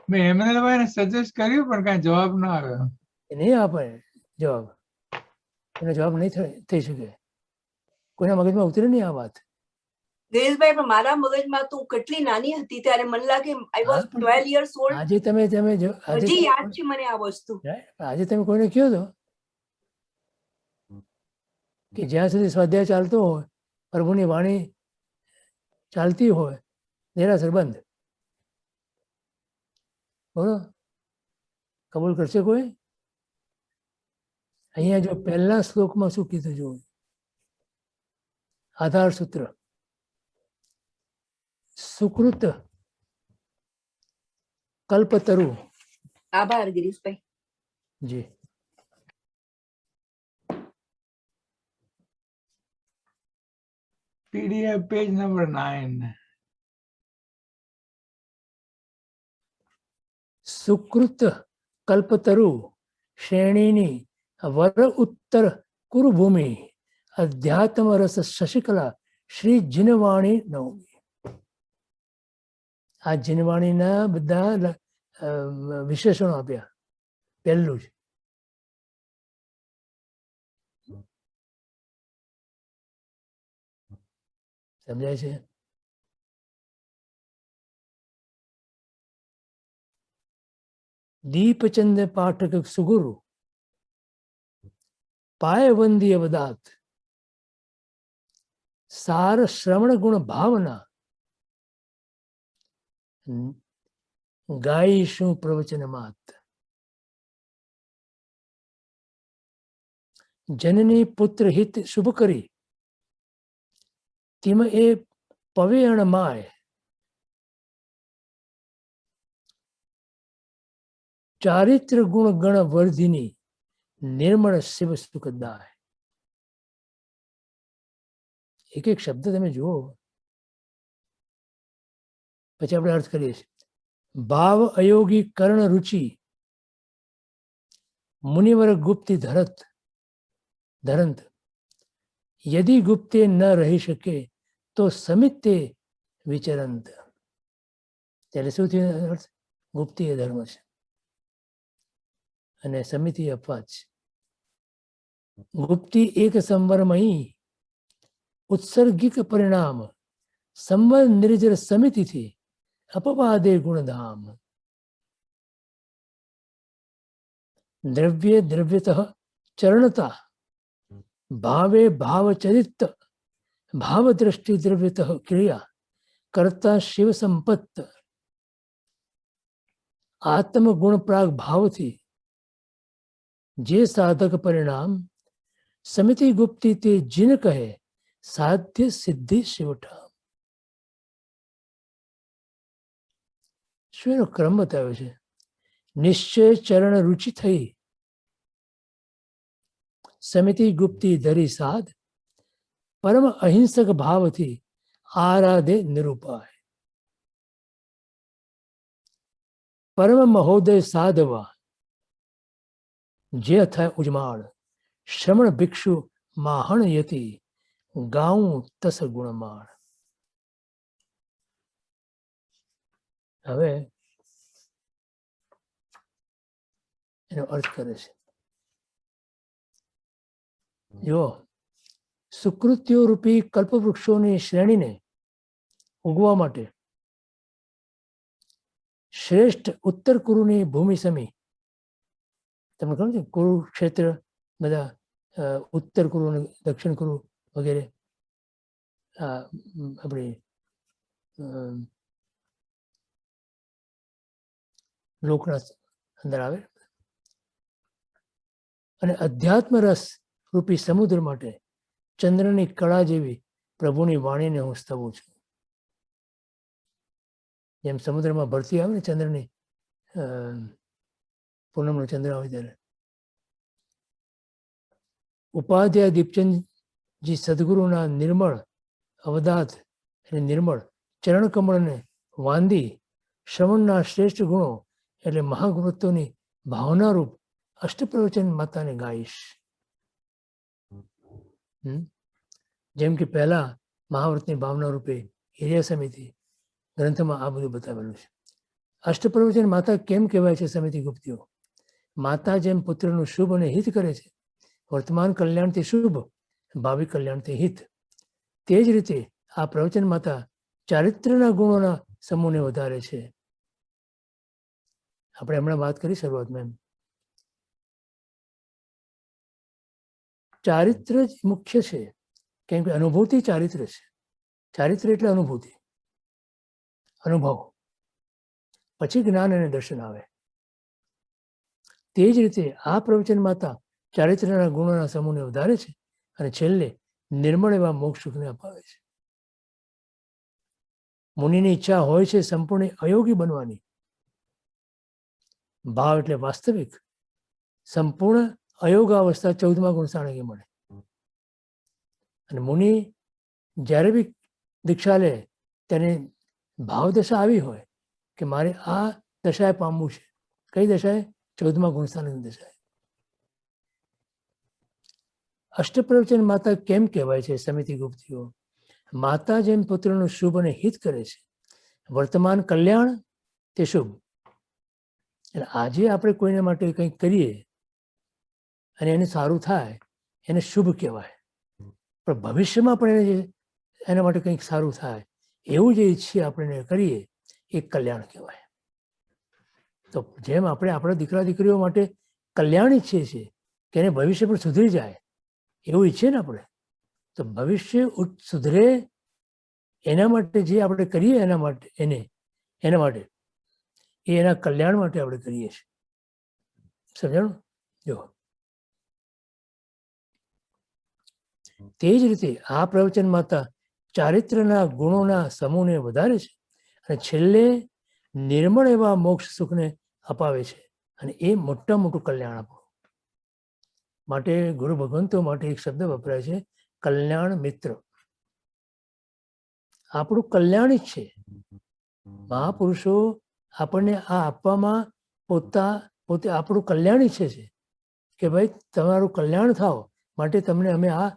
મેં હેમંતભાઈને સજેસ્ટ કર્યું પણ કાંઈ જવાબ ન આવ્યો. નહીં આપે જવાબ, એનો જવાબ નહીં થઈ શકે, કોઈના મગજમાં ઉતરે નહીં આ વાત. ગિરીશભાઈ, પણ મારા મગજમાં તો કેટલી નાની હતી ત્યારે મને લાગે આઈ વોઝ 12 years old. આજે તમે હજી યાદ છે મને આ વસ્તુ. આજે તમે કોઈને કહો તો કે જ્યાં સુધી સ્વાધ્યાય ચાલતો હોય, પ્રભુની વાણી ચાલતી હોય, દેરાસર બંધ, બોલો, કબૂલ કરશે કોઈ? અહીંયા જો પહેલા શ્લોકમાં શું કીધું જો, આધાર સૂત્ર, સુકૃત કલ્પતરુ. આભાર ગિરીશભાઈ. જી. PDF page number 9. સુકૃત કલ્પતરુ શ્રેણીની વર ઉત્તર કુરુભૂમિ અધ્યાત્મ રસ શશિકલા શ્રી જીનવાણી નવમી. આ જીનવાણીના બધા વિશેષણો આપ્યા. પહેલું જ સમજાય છે? દીપચંદ પાઠક સુગુરુ પાયવંદી અવદાત સાર શ્રવણ ગુણ ભાવના ગાઈશું પ્રવચન માત. જનની પુત્ર હિત શુભ કરી તિમ એ પવેણ માય ચારિત્ર ગુણ ગણ વર્ધિની નિર્મળ શિવ સુખદાય. એક એક શબ્દ તમે જુઓ, પછી આપણે અર્થ કરીએ છીએ. ભાવ અયોગી કર્ણ રુચિ મુનિવર ગુપ્તિ ધરંત યદિ ગુપ્તે ન રહી શકે તો સમિતે વિચરંત. ત્યારે શું થયું અર્થ? ગુપ્તિ એ ધર્મ છે અને સમિતિ અપવાદ છે. ગુપ્તિ એક સંવરમયી ઉત્સર્ગિક પરિણામ સંવર નિર્જર સમિતિથી અપવાદે ગુણધામ. દ્રવ્ય દ્રવ્યતઃ ચરણતા ભાવે ભાવચરિત ભાવદ્રષ્ટિ દ્રવ્યતઃ ક્રિયા કરતા શિવ સંપત્ત. આત્મગુણ પ્રાગ ભાવથી જે સાધક પરિણામ સમિતિ ગુપ્તિ તે જીન કહે સાધ્ય સિદ્ધિ શિવઠામ. શું એનો ક્રમ બતાવ્યો છે? નિશ્ચય ચરણ રુચિ થઈ સમિતિ ગુપ્તિ ધરી સાધ પરમ અહિંસક ભાવથી આરાધે નિરૂપાય. પરમ મહોદય સાધવા જે થાય ઉજમાળ શ્રમણ ભિક્ષુ માહણ યતિ ગાઉં તસ ગુણમાળ. હવે એનો અર્થ કરે છે. જો સુકૃત્યો રૂપી કલ્પવૃક્ષોની શ્રેણીને ઉગવા માટે શ્રેષ્ઠ ઉત્તર કુરુની ભૂમિ સમી. તમને ખબર છે કુરુક્ષેત્ર બધા ઉત્તર કુરુ અને દક્ષિણ કુરુ વગેરે આપણી લોકના અંદર આવે. અને અધ્યાત્મ રસ રૂપી સમુદ્ર માટે ચંદ્રની કળા જેવી પ્રભુની વાણીને હું સ્તવું છું. જેમ સમુદ્રમાં ભરતી આવે ને ચંદ્રની, પૂનમનો ચંદ્ર આવે ત્યારે. ઉપાધ્યાય દીપચંદજી સદગુરુના નિર્મળ અવદાત એટલે નિર્મળ ચરણ કમળને વાંદી શ્રવણના શ્રેષ્ઠ ગુણો એટલે મહાગુરુત્વની ભાવનારૂપ અષ્ટપ્રવચન માતાને ગાઈશ. જેમ કે પહેલા મહાવ્રતની ભાવના રૂપે હિરિયા સમિતિ ગ્રંથમાં આ બધું બતાવેલું છે. અષ્ટપ્રવચન માતા કેમ કહેવાય છે? સમિતિ ગુપ્તિઓ માતા જેમ પુત્રનું શુભ અને હિત કરે છે, વર્તમાન કલ્યાણથી શુભ, ભાવિ કલ્યાણથી હિત, તે જ રીતે આ પ્રવચન માતા ચારિત્ર્યના ગુણોના સમૂહને વધારે છે. આપણે હમણાં વાત કરી શરૂઆતમાં એમ ચારિત્ર્ય જ મુખ્ય છે, કેમ કે અનુભૂતિ ચારિત્ર્ય છે. ચારિત્ર્ય એટલે અનુભૂતિ, અનુભવ, પછી જ્ઞાન અને દર્શન આવે. તે જ રીતે આ પ્રવચન માતા ચારિત્ર્યના ગુણોના સમૂહને વધારે છે અને છેલ્લે નિર્મળ એવા મોક્ષ સુખને અપાવે છે. મુનિની ઈચ્છા હોય છે સંપૂર્ણ અયોગી બનવાની. ભાવ એટલે વાસ્તવિક. સંપૂર્ણ અયોગાવસ્થા 14મા ગુણ સાણગે મળે. અને મુનિ જ્યારે બી દીક્ષા લે તેને ભાવદશા આવી હોય કે મારે આ દશાએ પામવું છે. કઈ દશાએ? 14મા ગુણસ્થાનની દશાએ. અષ્ટપ્રવચન માતા કેમ કહેવાય છે? સમિતિ ગુપ્તિઓ માતા જેમ પુત્રનું શુભ અને હિત કરે છે, વર્તમાન કલ્યાણ તે શુભ. એટલે આજે આપણે કોઈને માટે કંઈક કરીએ અને એને સારું થાય એને શુભ કહેવાય. પણ ભવિષ્યમાં પણ એને એના માટે કંઈક સારું થાય એવું જે ઈચ્છીએ આપણે કરીએ એ કલ્યાણ કહેવાય. તો જેમ આપણે આપણા દીકરા દીકરીઓ માટે કલ્યાણ ઈચ્છીએ છીએ કે એને ભવિષ્ય પણ સુધરી જાય એવું ઈચ્છીએ ને આપણે, તો ભવિષ્ય સુધરે એના માટે જે આપણે કરીએ એના માટે એ એના કલ્યાણ માટે આપણે કરીએ છીએ. સમજાણું? જો તે જ રીતે આ પ્રવચન માતા ચારિત્ર્યના ગુણોના સમૂહને વધારે છે અને છેલ્લે નિર્મળ એવા મોક્ષ સુખને અપાવે છે. અને એ મોટા મોટું કલ્યાણ આપો માટે ગુરુ ભગવંતો માટે એક શબ્દ વપરાય છે, કલ્યાણ મિત્ર. આપણું કલ્યાણ જ છે. મહાપુરુષો આપણને આ આપવામાં પોતે આપણું કલ્યાણ ઈચ્છે છે કે ભાઈ તમારું કલ્યાણ થાવ માટે તમને અમે આ,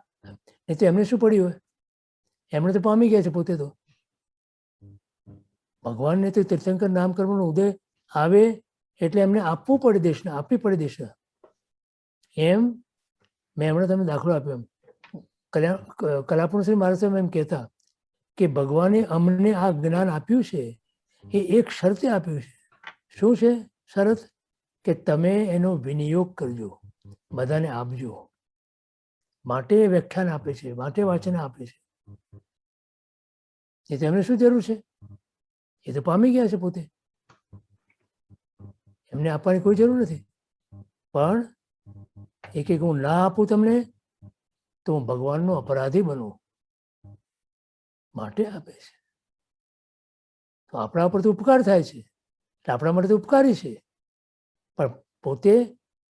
નહીં તો એમને શું પડ્યું હોય? એમણે તો પામી ગયા છે પોતે તો. ભગવાનને તો તીર્થંકર નામકર્મનો ઉદય આવે એટલે એમને આપવું પડે દેશને, આપવી પડે દેશને. એમ મેં હમણાં તમને દાખલો આપ્યો એમ કલાપુરુષ શ્રી મહારાજ સાહેબ એમ કહેતા કે ભગવાને અમને આ જ્ઞાન આપ્યું છે એ એક શરતે આપ્યું છે. શું છે શરત? કે તમે એનો વિનિયોગ કરજો, બધાને આપજો. માટે વ્યાખ્યાન આપે છે, માટે વાચન આપે છે. એ તેમને શું જરૂર છે? એ તો પામી ગયા છે પોતે, એમને આપવાની કોઈ જરૂર નથી. પણ એક હું ના આપું તમને તો હું ભગવાનનો અપરાધી બનું, માટે આપે છે. તો આપણા ઉપર તો ઉપકાર થાય છે, એટલે આપણા માટે તો ઉપકારી છે. પણ પોતે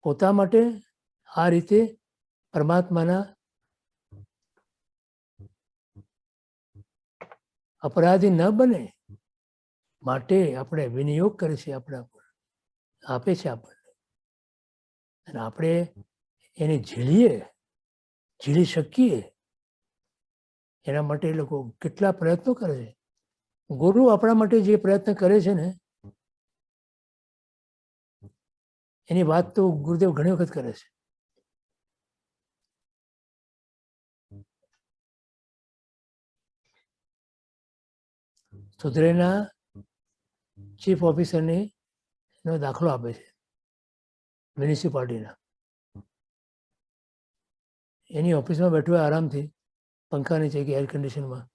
પોતા માટે આ રીતે પરમાત્માના અપરાધી ન બને માટે આપણે વિનિયોગ કરે છે, આપણા પર આપે છે આપણને. અને આપણે એને ઝીલી શકીએ એના માટે એ લોકો કેટલા પ્રયત્નો કરે છે. ગુરુ આપણા માટે જે પ્રયત્ન કરે છે ને એની વાત તો ગુરુદેવ ઘણી વખત કરે છે. સુધરેના ચીફ ઓફિસરની નો દાખલો આપે છે મ્યુનિસિપાલિટીના. એની ઓફિસમાં બેઠો હોય આરામથી, પંખા નીચે કે એર કન્ડિશનમાં,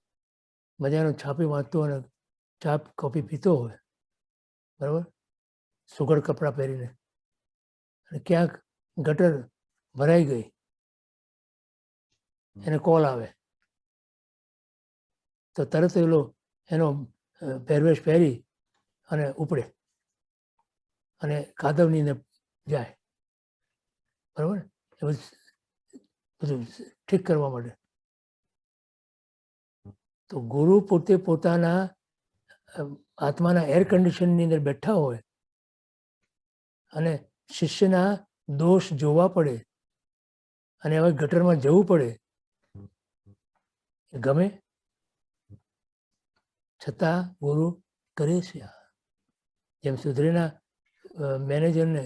મજાનો છાપી વાંચતો અને ચા કોફી પીતો હોય, બરાબર, સુઘડ કપડાં પહેરીને, અને ક્યાંક ગટર ભરાઈ ગઈ, એને કોલ આવે તો તરત એનો પહેરવેશ પહેરી અને ઉપડે અને કાદવની અંદર જાય, બરાબર, એ બધું ઠીક કરવા માટે. તો ગુરુ પોતે પોતાના આત્માના એર કન્ડિશનની અંદર બેઠા હોય અને શિષ્યના દોષ જોવા પડે અને હવે ગટરમાં જવું પડે, ગમે છતાં ગુરુ કરે છે. જેમ સુધરેના મેનેજરને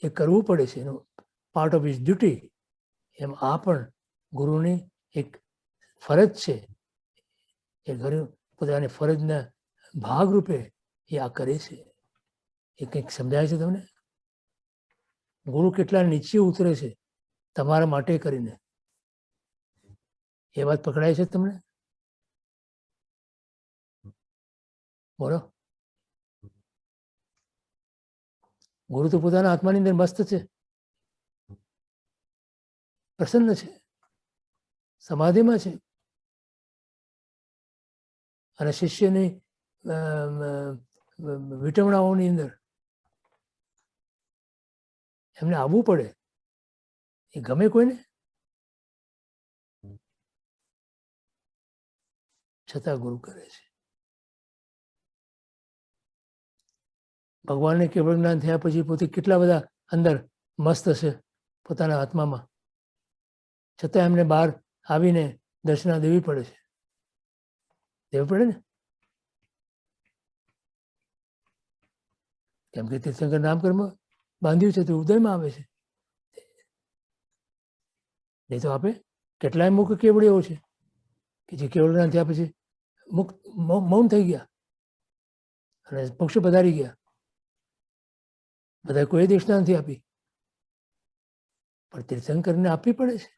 એ કરવું પડે છે, એનું પાર્ટ ઓફ હિઝ ડ્યુટી, એમ આ પણ ગુરુની એક ફરજ છે. એ ગુરુ પોતાની ફરજના ભાગરૂપે એ આ કરે છે. એ કંઈક સમજાય છે તમને? ગુરુ કેટલા નીચે ઉતરે છે તમારા માટે કરીને, એ વાત પકડાય છે તમને? બોલો. ગુરુ તો પોતાના આત્માની અંદર મસ્ત છે, પ્રસન્ન છે, સમાધિમાં છે, અને શિષ્યની વિટમણાઓની અંદર એમને આવવું પડે. એ ગમે કોઈને? છતાં ગુરુ કરે છે. ભગવાનને કેવળ જ્ઞાન થયા પછી પોતે કેટલા બધા અંદર મસ્ત હશે પોતાના આત્મામાં, છતાં એમને બહાર આવીને દર્શના દેવી પડે છે. દેવું પડે ને, કેમ કે તીર્થંકર નામકર્મ બાંધ્યું છે તો ઉદયમાં આવે છે. નહીં તો આપે કેટલાય મુખ કેવળ એવો છે કે જે કેવળ જ્ઞાન થયા પછી મૌન થઈ ગયા અને પક્ષો પધારી ગયા. બધા કોઈ દેશના નથી આપી, પણ તીર્થંકરને આપવી પડે છે.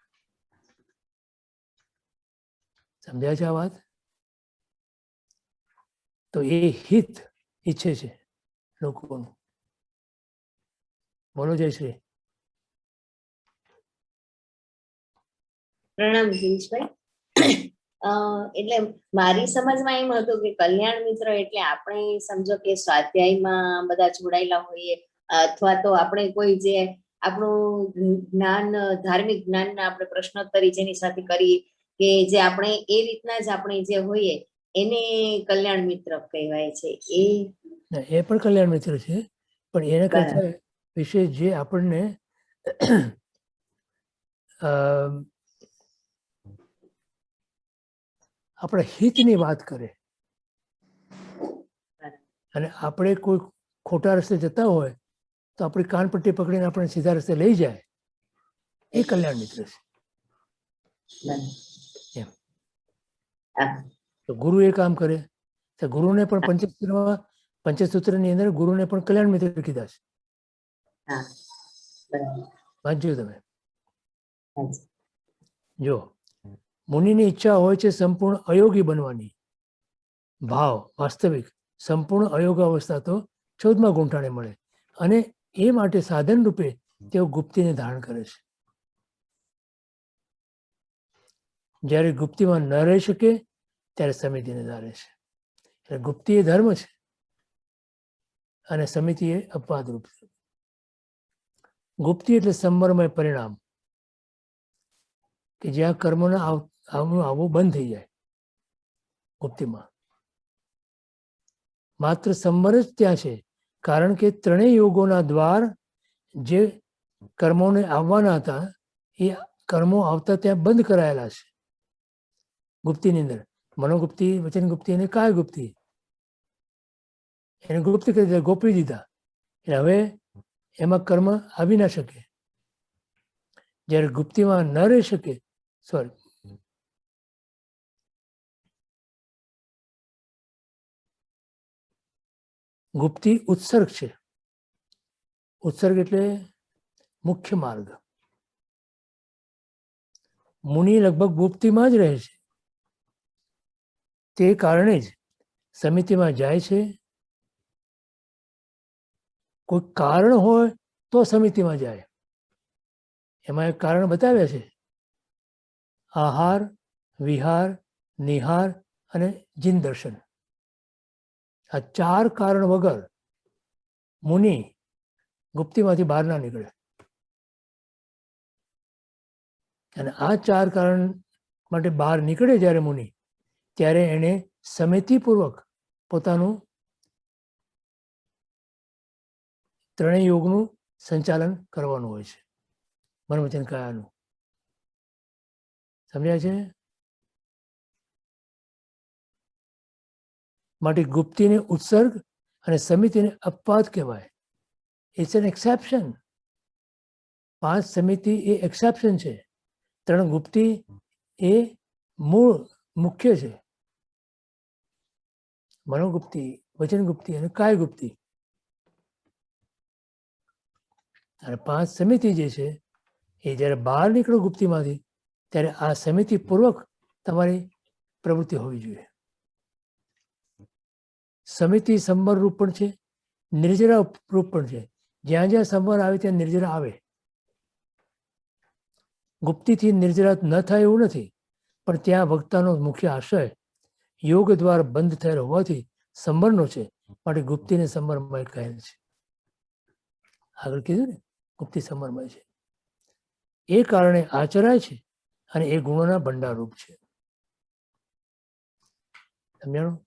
સમજાય છે આ વાત? તો એ હિત ઈચ્છે છે લોકોનું. બોલો જય શ્રી. પ્રણામ ગિરીશભાઈ. એટલે મારી સમજમાં એમ હતું કે કલ્યાણ મિત્ર એટલે આપણે સમજો કે સ્વાધ્યાયમાં બધા જોડાયેલા હોઈએ, અથવા તો આપણે કોઈ જે આપણું જ્ઞાન, ધાર્મિક જ્ઞાનના આપણે પ્રશ્નોત્તરી જેની સાથે કરીએ, કે જે આપણે એ રીતના જ આપણે જે હોઈએ એને કલ્યાણ મિત્ર કહેવાય છે. એ ના, એ પણ કલ્યાણ મિત્ર છે, પણ એના બરાબર. કરતા વિશેષ જે આપણને આપણા હિતની વાત કરે અને આપણે કોઈ ખોટા રસ્તે જતા હોય તો આપણી કાનપટ્ટી પકડીને આપણે સીધા રસ્તે લઈ જાય, એ કલ્યાણ મિત્ર છે. એમ. હા. તો ગુરુ એ કામ કરે તો ગુરુને પણ પંચસૂત્રની અંદર ગુરુને પણ કલ્યાણ મિત્ર કીધા છે. હા, બરાબર. વાંચ્યું તમે? હાજી. જો મુનિની ઈચ્છા હોય છે સંપૂર્ણ અયોગી બનવાની, ભાવ વાસ્તવિક સંપૂર્ણ અયોગ અવસ્થા તો 14મા ગુંઠાણે મળે, અને એ માટે સાધન રૂપે તેઓ ગુપ્તીને ધારણ કરે છે. જ્યારે ગુપ્તીમાં ન રહી શકે ત્યારે સમિતિને ધારે છે. એટલે ગુપ્તિ એ ધર્મ છે અને સમિતિ એ અપવાદ રૂપ છે. ગુપ્તિ એટલે સંવરમય પરિણામ કે જ્યાં કર્મોના આવવું બંધ થઈ જાય. ગુપ્તિમાં માત્ર સંવર જ ત્યાં છે, કારણ કે ત્રણેય યોગોના દ્વાર જે કર્મોને આવવાના હતા એ કર્મો આવતા ત્યાં બંધ કરાયેલા છે. ગુપ્તિની અંદર મનોગુપ્તિ, વચન ગુપ્તિ અને કાય ગુપ્તિ, એને ગુપ્ત કરી દીધા, ગોપી દીધા. એટલે હવે એમાં કર્મ આવી ના શકે. જ્યારે ગુપ્તિમાં ન રહી શકે, ગુપ્તિ ઉત્સર્ગ છે. ઉત્સર્ગ એટલે મુખ્ય માર્ગ. મુનિ લગભગ ગુપ્તિમાં જ રહે છે. તે કારણે જ સમિતિમાં જાય છે. કોઈ કારણ હોય તો સમિતિમાં જાય. એમાં એક કારણ બતાવ્યા છે: આહાર, વિહાર, નિહાર અને જીન દર્શન. આ 4 કારણ વગર મુનિ ગુપ્તિમાંથી બહાર ના નીકળે. અને આ 4 કારણ માટે બહાર નીકળે જ્યારે મુનિ, ત્યારે એને સમિતિપૂર્વક પોતાનું ત્રણેય યોગનું સંચાલન કરવાનું હોય છે, મન વચન કાયાનું. સમજાય છે? માટે ગુપ્તિને ઉત્સર્ગ અને સમિતિને અપવાદ કહેવાય. It's N exception. 5 સમિતિ એ એક્સેપ્શન છે. 3 ગુપ્તિ એ મૂળ મુખ્ય છે. મનોગુપ્તિ, વચન ગુપ્તિ અને કાય ગુપ્તિ. અને 5 સમિતિ જે છે એ જ્યારે બહાર નીકળો ગુપ્તિમાંથી, ત્યારે આ સમિતિ પૂર્વક તમારી પ્રવૃત્તિ હોવી જોઈએ. સમિતિ સંવર રૂપ પણ છે, નિર્જરા રૂપ પણ છે. જ્યાં જ્યાં સંવર આવે ત્યાં નિર્જરા આવે. ગુપ્તિથી નિર્જરા ન થાય એવું નથી, પણ ત્યાં વક્તાનો મુખ્ય આશય યોગ દ્વારા બંધ થયેલ હોવાથી સંવરનો છે, માટે ગુપ્તિને સંવરમય કહેલ છે. આગળ કીધું ને, ગુપ્તિ સંવરમય છે. એ કારણે આચરાય છે અને એ ગુણોના ભંડારરૂપ છે. સમજાણું?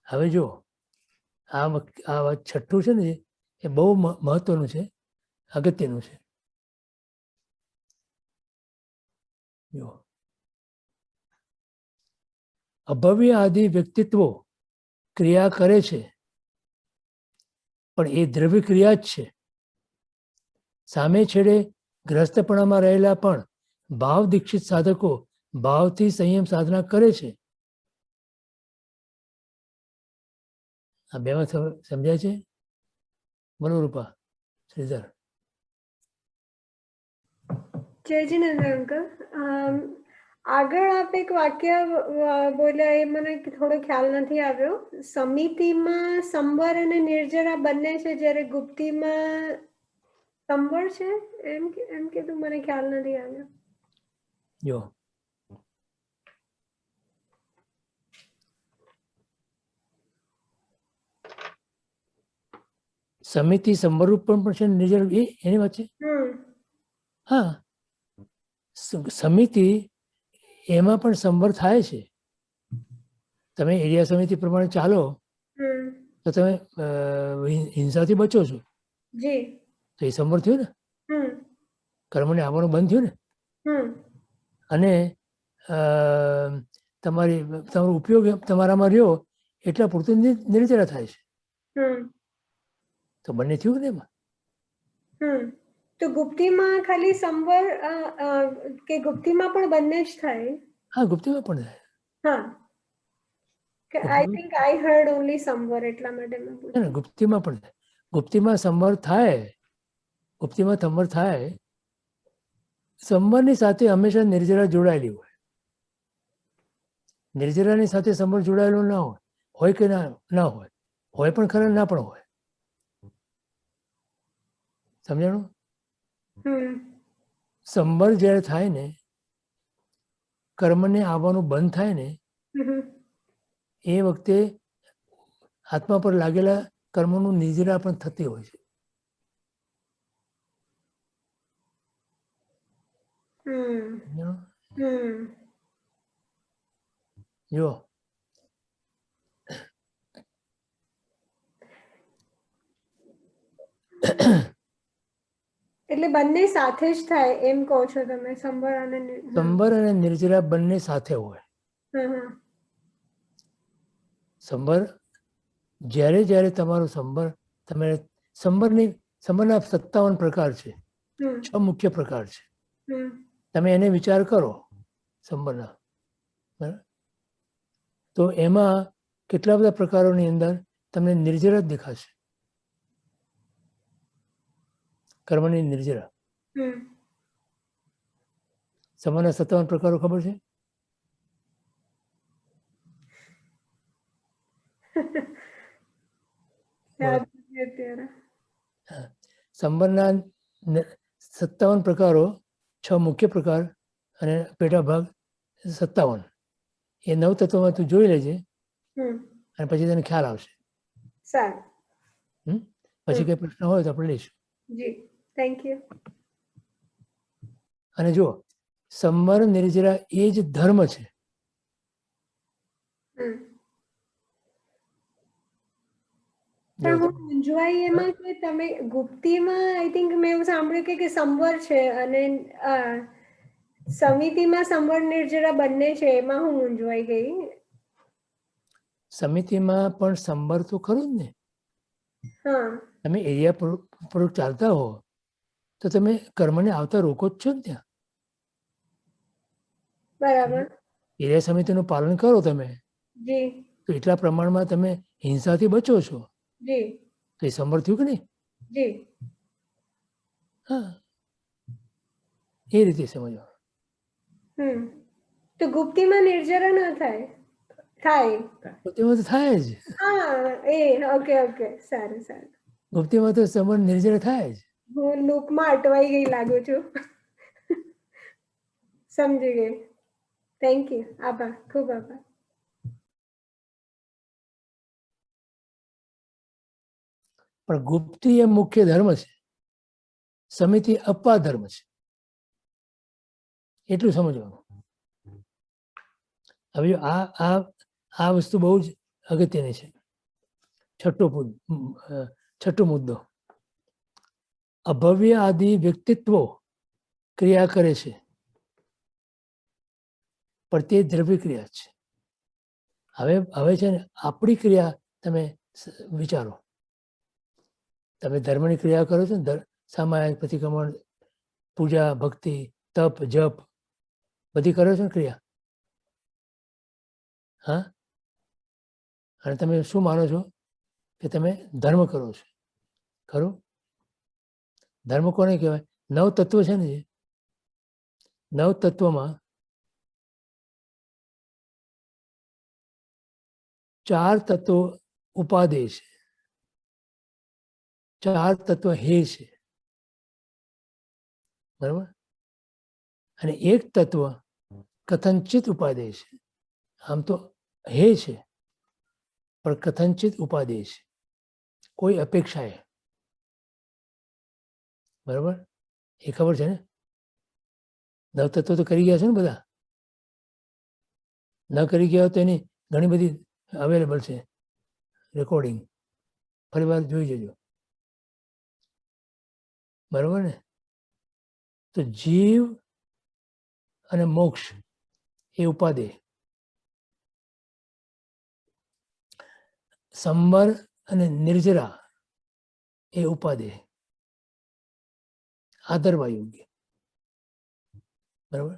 હવે જો આ 6ઠ્ઠું છે ને, એ બહુ મહત્વનું છે, અગત્યનું છે. જો અભવ્ય આદિ વ્યક્તિત્વો ક્રિયા કરે છે, પણ એ દ્રવ્ય ક્રિયા જ છે. સામે છેડે ગ્રસ્તપણામાં રહેલા પણ ભાવ દીક્ષિત સાધકો ભાવથી સંયમ સાધના કરે છે. આ બેમાં સમજાય છે? બોલો રૂપા, શ્રીધર. જય જીનેન્દ્ર અંકલ, આગળ આપ એક વાક્ય બોલ્યા, એ મને થોડો ખ્યાલ નથી આવ્યો. સમિતિમાં સંવર અને નિર્જરા બંને છે, જ્યારે ગુપ્તિમાં સંવર છે, એમ કીધું, મને ખ્યાલ નથી આવ્યો. જો સમિતિ સંવરરૂપ પણ છે, નિર્જર એની વચ્ચે. હા, સમિતિ એમાં પણ સંવર થાય છે, તમે એરિયા સમિતિ પ્રમાણે ચાલો હમ તો તમે હિંસાથી બચો છો, જી તો એ સંવર થયું ને, હમ કર્મને આવવાનું બંધ થયું ને. હમ અને તમારો ઉપયોગ તમારામાં રહ્યો એટલા પૂરતું નિર્જરા થાય છે, હમ તો બંને થયું ને એમાં. હમ તો ગુપ્તીમાં ખાલી સંવર કે ગુપ્તીમાં પણ બંને જ થાય? હા, ગુપ્તીમાં પણ થાય. હા, કે I think I heard only somewhere, એટલા માટે મેં ના, પૂછ્યું. ગુપ્તીમાં પણ થાય. ગુપ્તીમાં સંવર થાય, ગુપ્તીમાં સંવર થાય. સંવરની સાથે હંમેશા નિર્જરા જોડાયેલી હોય. નિર્જરાની સાથે સંવર જોડાયેલો ના હોય કે ના હોય પણ ખરા, ના પણ હોય. સમજાણું? હમ સંવર જ્યારે થાય ને, કર્મને આવવાનું બંધ થાય ને, હમ એ વખતે આત્મા પર લાગેલા કર્મોનું નિર્જરા પણ થતી હોય છે. હમ સમજાણું? હમ જો એટલે બંને સાથે જ થાય એમ કહો છો તમે? સંવર અને સંવર અને નિર્જરા બંને સાથે હોય. હમ સંવર જ્યારે જ્યારે તમારું સંવર, તમે સંવરના 57 પ્રકાર છે, હમ 6 મુખ્ય પ્રકાર છે. હમ તમે એને વિચાર કરો સંવરના, બરાબર? તો એમાં કેટલા બધા પ્રકારોની અંદર તમને નિર્જરા જ દેખાશે, કર્મની નિર્જરા. હમ સંવરના 57 પ્રકારો ખબર છે? યાદ નથી અત્યારે. સંવરના 57 પ્રકારો, 6 મુખ્ય પ્રકાર અને પેટા ભાગ 57. એ 9 તત્વોમાં તું જોઈ લેજે હમ અને પછી તને ખ્યાલ આવશે. સારું. પછી કઈ પ્રશ્ન હોય તો આપણે લઈશું. જી, થેન્ક યુ. અને જો સંવર નિર્જરા એ જ ધર્મ છે. હમ જો પણ હું મૂંઝવાઈ એમાં કે તમે ગુપ્તીમાં આઈ થિંક મેં એવું સાંભળ્યું કે સંવર છે અને સમિતિમાં સંવર નિર્જરા બંને છે, એમાં હું મૂંઝવાઈ ગઈ. સમિતિમાં પણ સંવર તો ખરું જ ને. હા તમે એરિયા પર ચાલતા હો તો તમે કર્મને આવતા રોકો જ છો ને ત્યાં. બરાબર. એરિયા સમિતિનું પાલન કરો તમે જી તો એટલા પ્રમાણમાં તમે હિંસાથી બચો છો, જી તો એ સંવર થયું કે નહીં? જી. હા, એ રીતે સમજવાનું. તો ગુપ્તીમાં નિર્જરા ના થાય? થાય. ગુપ્તીમાં તો થાય જ. હા, એ ઓકે ઓકે, સારું સારું. ગુપ્તીમાં તો સંવર નિર્જરા થાય જ. હું લૂપમાં અટવાઈ ગઈ લાગુ છું. સમજી ગઈ. Thank you. આભાર, ખૂબ આભાર. પણ ગુપ્તી એ મુખ્ય ધર્મ છે, સમિતિ અપવાદ ધર્મ છે, એટલું સમજવાનું. હવે આ વસ્તુ બહુ જ અગત્યની છે. છઠ્ઠો મુદ્દો, અભવ્ય આદિ વ્યક્તિત્વો ક્રિયા કરે છે પણ તે દ્રવ્ય ક્રિયા છે. હવે છે ને, આપણી ક્રિયા તમે વિચારો. તમે ધર્મની ક્રિયા કરો છો ને, સામાયિક, પ્રતિક્રમણ, પૂજા, ભક્તિ, તપ, જપ બધી કરો છો ને ક્રિયા. હા, અને તમે શું માનો છો કે તમે ધર્મ કરો છો, ખરું? ધર્મ કોને કહેવાય? 9 તત્વો છે ને, 9 તત્વમાં 4 તત્વો ઉપાદેય છે, 4 તત્વ હે છે, બરાબર? અને 1 તત્વ કથનચિત ઉપાદેય છે. આમ તો હે છે પણ કથનચિત ઉપાદેય છે, કોઈ અપેક્ષાએ. બરાબર? એ ખબર છે ને? 9 તત્વો તો કરી ગયા છે ને બધા. ન કરી ગયા તો એની ઘણી બધી અવેલેબલ છે રેકોર્ડિંગ, ફરી વાર જોઈ જજો, બરોબર ને? તો જીવ અને મોક્ષ એ ઉપાધિ, સંબર અને નિર્જરા એ ઉપાધિ, આદરવા યોગ્ય, બરાબર?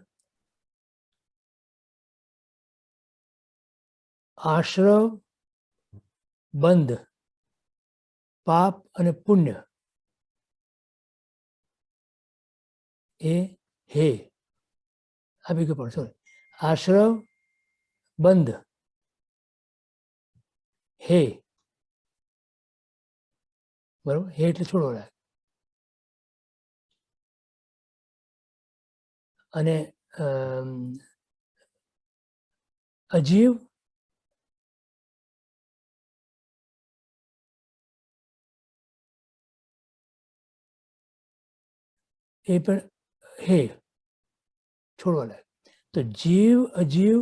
આશ્રવ, બંધ, પાપ અને પુણ્ય એ હે, આ ભેગું પણ સોરી, આશ્રવ, બંધ, હે, બરોબર? હે એટલે છોડો રાખ, અને અજીવ, એ પણ હે, છોડવા લાયક. તો જીવ, અજીવ,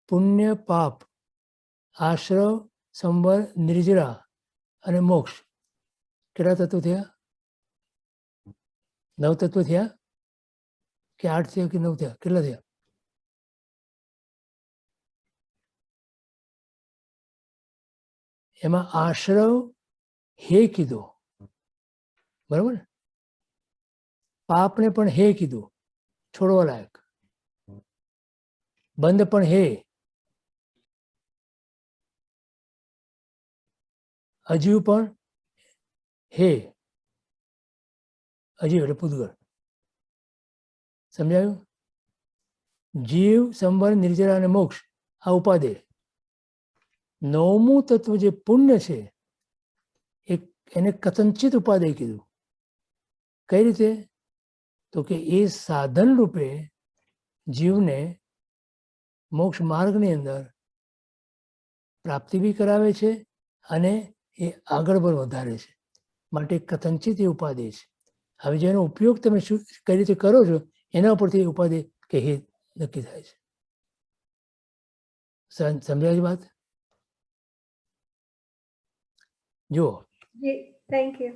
પુણ્ય, પાપ, આશ્રવ, સંબર, નિર્જરા અને મોક્ષ કેટલા તત્વો થયા? 9 તત્વો થયા કે 8 થયા કે 9 થયા? કેટલા થયા? એમાં આશ્રવ હે કીધો, બરાબર ને? પાપને પણ હે કીધું, છોડવા લાયક. બંધ પણ હે, અજીવ પણ હે, અજીવ એટલે પૂતગળ. સમજાયું? જીવ, સંબર, નિર્જરા અને મોક્ષ આ ઉપાધિ. 9મું તત્વ જે પુણ્ય છે એને કથંચિત ઉપાધિ કીધું. કઈ રીતે? તો કે એ સાધન રૂપે જીવને મોક્ષ માર્ગની અંદર પ્રાપ્તિ બી કરાવે છે અને એ આગળ પણ વધારે છે, માટે કથંચિત એ ઉપાધિ છે. હવે જેનો ઉપયોગ તમે શું કઈ રીતે કરો છો એના ઉપરથી ઉપાધિ કે હે નક્કી થાય છે. સમજાય વાત? જુઓ, થેન્ક યુ.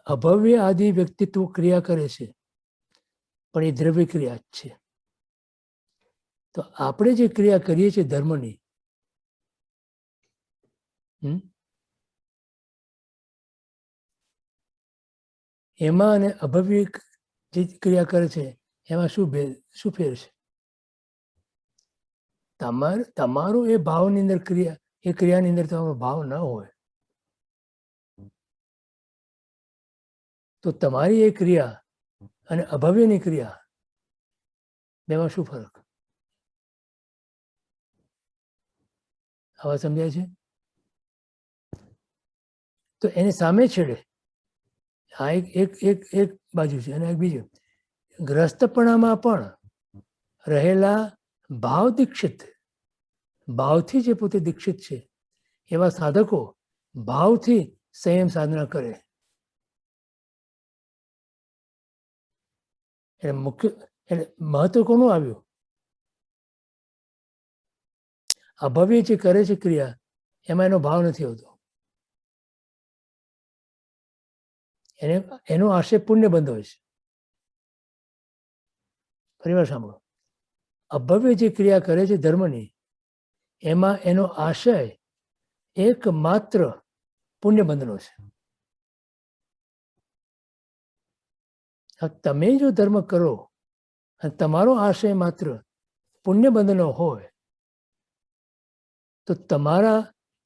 અભવ્ય આદિ વ્યક્તિત્વ ક્રિયા કરે છે પણ એ દ્રવ્ય ક્રિયા જ છે. તો આપણે જે ક્રિયા કરીએ છીએ ધર્મની, એમાં અને અભવ્ય જે ક્રિયા કરે છે એમાં શું ફેર છે? તમારું એ ભાવની અંદર ક્રિયા, એ ક્રિયાની અંદર તમારો ભાવ ન હોય તો તમારી એ ક્રિયા અને અભવ્યની ક્રિયા બેમાં શું ફરક? આવા સમજાય છે? તો એની સામે છેડે આ એક બાજુ છે અને એક બીજું, ગ્રસ્તપણામાં પણ રહેલા ભાવ દીક્ષિત, ભાવથી જે પોતે દીક્ષિત છે એવા સાધકો ભાવથી સંયમ સાધના કરે. એટલે મુખ્ય એટલે મહત્વ કોનું આવ્યું? અભવ્ય જે કરે છે ક્રિયા એમાં એનો ભાવ નથી આવતો, એનો આશય પુણ્ય બંધ હોય છે. ફરીવાર સાંભળો, અભવ્ય જે ક્રિયા કરે છે ધર્મની એમાં એનો આશય એકમાત્ર પુણ્ય બંધનો છે. તમે જો ધર્મ કરો અને તમારો આશય માત્ર પુણ્ય બંધનો હોય તો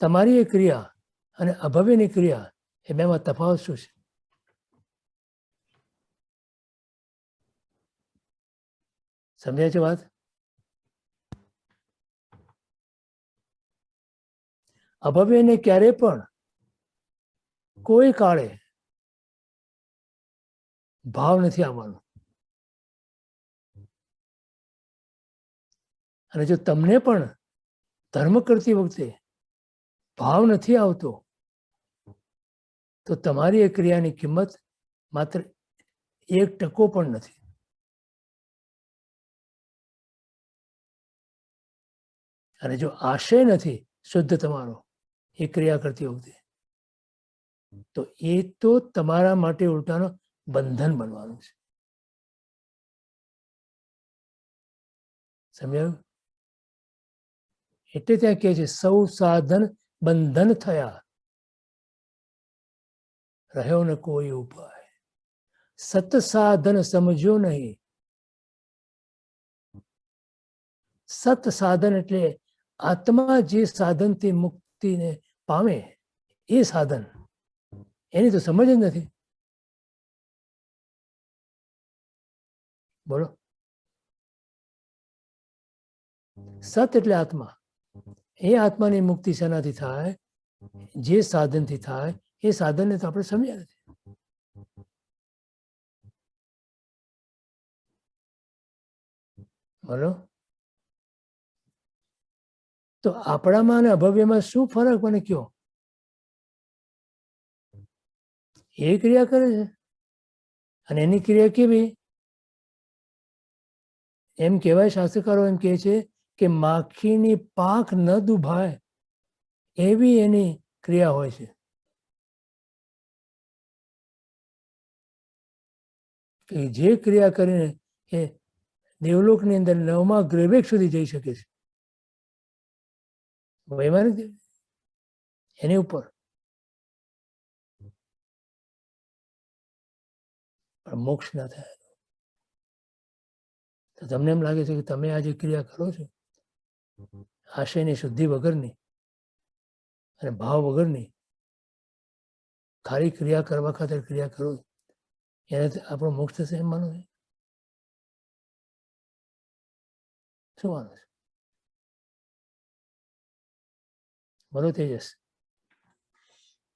તમારી એ ક્રિયા અને અભવ્યની ક્રિયા એ બેમાં તફાવત શું છે? સમજાય છે વાત? અભવ્યને ક્યારે પણ કોઈ કાળે ભાવ નથી આવવાનો. અને જો તમને પણ ધર્મ કરતી વખતે ભાવ નથી આવતો તો તમારી એ ક્રિયાની કિંમત માત્ર એક ટકો પણ નથી. અને જો આશય નથી શુદ્ધ તમારો એ ક્રિયા કરતી વખતે, તો એ તો તમારા માટે ઉલટાનો બંધન બનવાનું છે. સમજાયું? એટલે ત્યાં કહે છે સૌ સાધન બંધન થયા, રહ્યો ને કોઈ ઉપાય, સત સાધન સમજો નહીં. સત સાધન એટલે આત્મા જે સાધનથી મુક્તિને પામે એ સાધન, એની તો સમજ જ નથી. બોલો. સત એટલે આત્મા. એ આત્માની મુક્તિ શેનાથી થાય? જે સાધનથી થાય એ સાધનને તો આપણે સમજ્યા નથી. બોલો. તો આપણામાં અને અભવ્યમાં શું ફરક મને કયો? એ ક્રિયા કરે છે અને એની ક્રિયા કેવી? એમ કહેવાય, શાસ્ત્રકારો એમ કહે છે કે માખીની પાંખ ન દુભાય એવી એની ક્રિયા હોય છે. કે જે ક્રિયા કરીને એ દેવલોકની અંદર 9મા ગ્રેવેક સુધી જઈ શકે છે. વૈમાનિક એની ઉપર પણ મોક્ષ ના થાય. તો તમને એમ લાગે છે કે તમે આ જે ક્રિયા કરો છો આશયની શુદ્ધિ વગરની અને ભાવ વગરની ખાલી ક્રિયા કરવા ખાતર ક્રિયા કરો, એનાથી આપણો મોક્ષ થશે એમ માનો છે? શું માનો છે? બોલો તેજસ.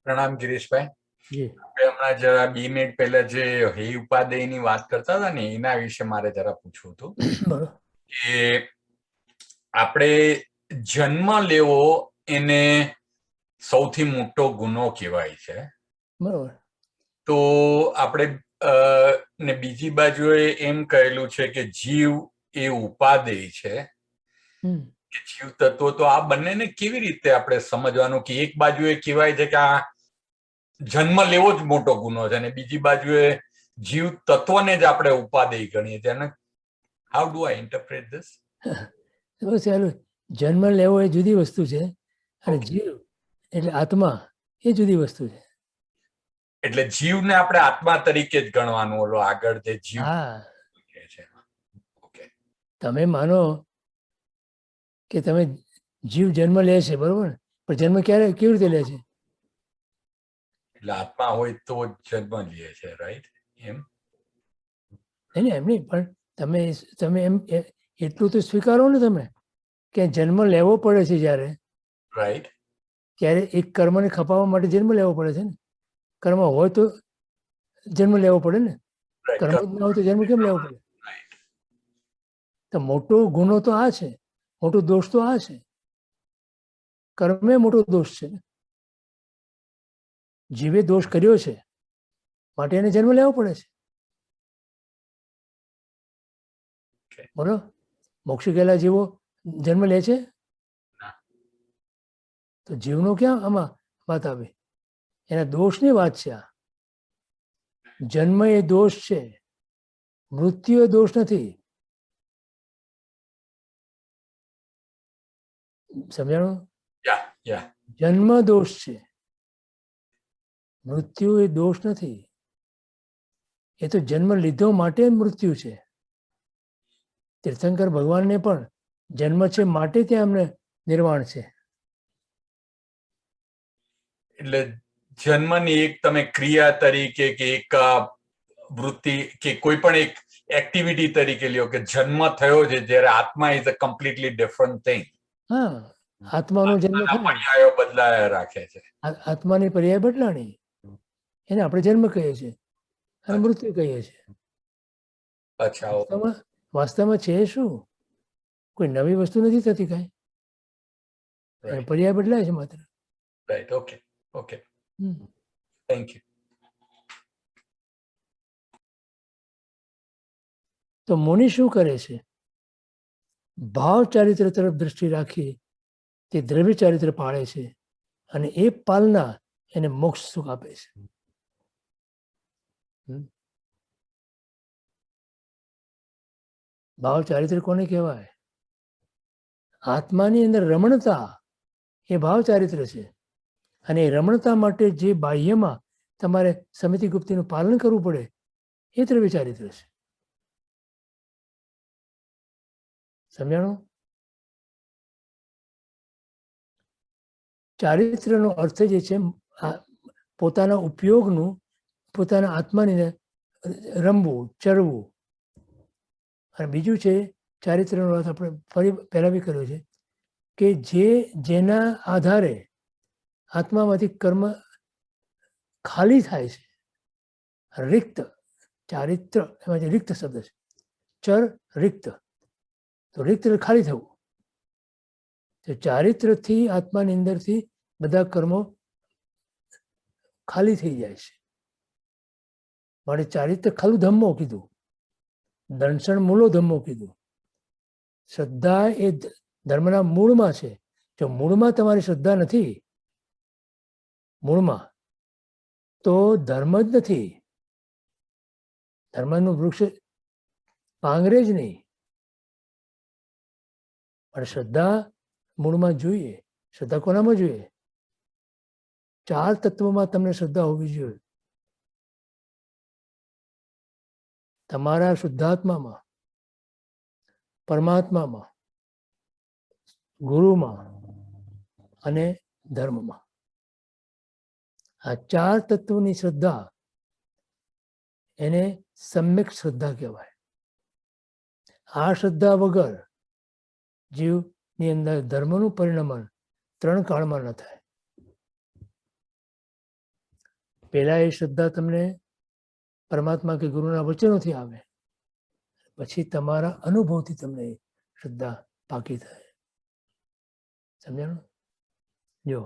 પ્રણામ ગિરીશભાઈ. જી. આપણે હમણાં જરા 2 મિનિટ પહેલા જે હે ઉપાદેયની વાત કરતા હતા ને એના વિશે મારે જરા પૂછવું હતું બોલો. કે આપણે જન્મ લેવો એને સૌથી મોટો ગુનો કહેવાય છે. બરોબર. તો આપણે ને બીજી બાજુએ એમ કહેલું છે કે જીવ એ ઉપાદેય છે, કે જીવ તત્વો. તો આ બંનેને કેવી રીતે આપણે સમજવાનું કે એક બાજુએ કહેવાય છે કે આ જન્મ લેવો જ મોટો ગુનો છે અને બીજી બાજુએ જીવ તત્વને જ આપણે ઉપાદેય ગણીએ છીએ? અને how do I interpret this? જન્મ લેવો એ જુદી વસ્તુ છે અને જીવ એટલે આત્મા એ જુદી વસ્તુ છે. એટલે જીવને આપણે આત્મા તરીકે જ ગણવાનું, ઓલો આગળ જે જીવ છે. ઓકે. તમે માનો કે તમે જીવ જન્મ લે છે, બરોબર, પણ જન્મ ક્યારે કેવી રીતે લે છે? એટલે આત્મા હોય તો જન્મ લે છે, રાઈટ? એમ નહીં, એમ નહીં, પણ તમે એમ એટલું તો સ્વીકારો ને તમે કે જન્મ લેવો પડે છે જ્યારે, રાઈટ, ત્યારે એક કર્મને ખપાવવા માટે જન્મ લેવો પડે છે ને. કર્મ હોય તો જન્મ લેવો પડે ને. કર્મ જ ના હોય તો જન્મ કેમ લેવો પડે? તો મોટો ગુનો તો આ છે, મોટો દોષ તો આ છે. કર્મે મોટો દોષ છે. જીવે દોષ કર્યો છે માટે એને જન્મ લેવો પડે છે. બોલો. મોક્ષ ગયેલા જીવો જન્મ લે છે? તો જીવનો ક્યાં આમાં વાત આવે? એના દોષની વાત છે આ. જન્મ એ દોષ છે, મૃત્યુ એ દોષ નથી. સમજાણું? જન્મ દોષ છે, મૃત્યુ એ દોષ નથી. એ તો જન્મ લીધો માટે મૃત્યુ છે. તીર્થંકર ભગવાનને પણ જન્મ છે માટે ત્યાં એમને નિર્વાણ છે. એટલે જન્મની એક તમે ક્રિયા તરીકે કે એક વૃત્તિ કે કોઈ પણ એક એક્ટિવિટી તરીકે લ્યો કે જન્મ થયો છે, જ્યારે આત્મા is a completely different thing. હા, આત્માનો જન્મ થાય, પર્યાયો બદલાયા રાખે છે. આત્માની પર્યાય બદલાણી, એને આપણે જન્મ કહીએ છીએ અને મૃત્યુ કહીએ છીએ. અચ્છા. વાસ્તવમાં છે શું? કોઈ નવી વસ્તુ નથી થતી કાંઈ, પર્યાય બદલાય છે માત્ર. Right. Okay. Okay. Thank you. તો મુનિ શું કરે છે? ભાવ ચારિત્ર તરફ દ્રષ્ટિ રાખી તે દ્રવ્ય ચારિત્ર પાળે છે અને એ પાલના એને મોક્ષ સુખ આપે છે. ભાવ ચારિત્ર કોને કહેવાય? આત્માની અંદર રમણતા એ ભાવ ચારિત્ર છે. અને એ રમણતા માટે જે બાહ્યમાં તમારે સમિતિ ગુપ્તિનું પાલન કરવું પડે એ દ્રવ્ય ચારિત્ર છે. સમજાણું? ચારિત્રનો અર્થ જે છે પોતાના ઉપયોગનું, પોતાના આત્માને રમવું, ચરવું. અને બીજું છે ચારિત્રનો અર્થ આપણે ફરી પહેલા બી કર્યો છે કે જેના આધારે આત્મામાંથી કર્મ ખાલી થાય છે. રિક્ત ચારિત્ર એમાંથી રિક્ત શબ્દ છે. ચર રિક્ત. તો રિક્ત ખાલી થવું. તો ચારિત્રથી આત્માની અંદરથી બધા કર્મો ખાલી થઈ જાય છે. માટે ચારિત્ર ખલું ધમ્મો કીધું, દંશણ મૂલો ધમ્મો કીધું. શ્રદ્ધા એ ધર્મના મૂળમાં છે. જો મૂળમાં તમારી શ્રદ્ધા નથી, મૂળમાં, તો ધર્મ જ નથી. ધર્મનું વૃક્ષ પાંગરે જ નહીં. પણ શ્રદ્ધા મૂળમાં જોઈએ. શ્રદ્ધા કોનામાં જોઈએ? 4 તત્વોમાં તમને શ્રદ્ધા હોવી જોઈએ. તમારા શુદ્ધાત્મામાં, પરમાત્મામાં, ગુરુમાં અને ધર્મમાં. આ 4 તત્વોની શ્રદ્ધા એને સમ્યક શ્રદ્ધા કહેવાય. આ શ્રદ્ધા વગર જીવની અંદર ધર્મનું પરિણમન 3 કાળમાં ન થાય. પહેલા એ શ્રદ્ધા તમને પરમાત્મા કે ગુરુના વચનોથી આવે, પછી તમારા અનુભવથી તમને શ્રદ્ધા પાકી થાય. સમજાણું? જો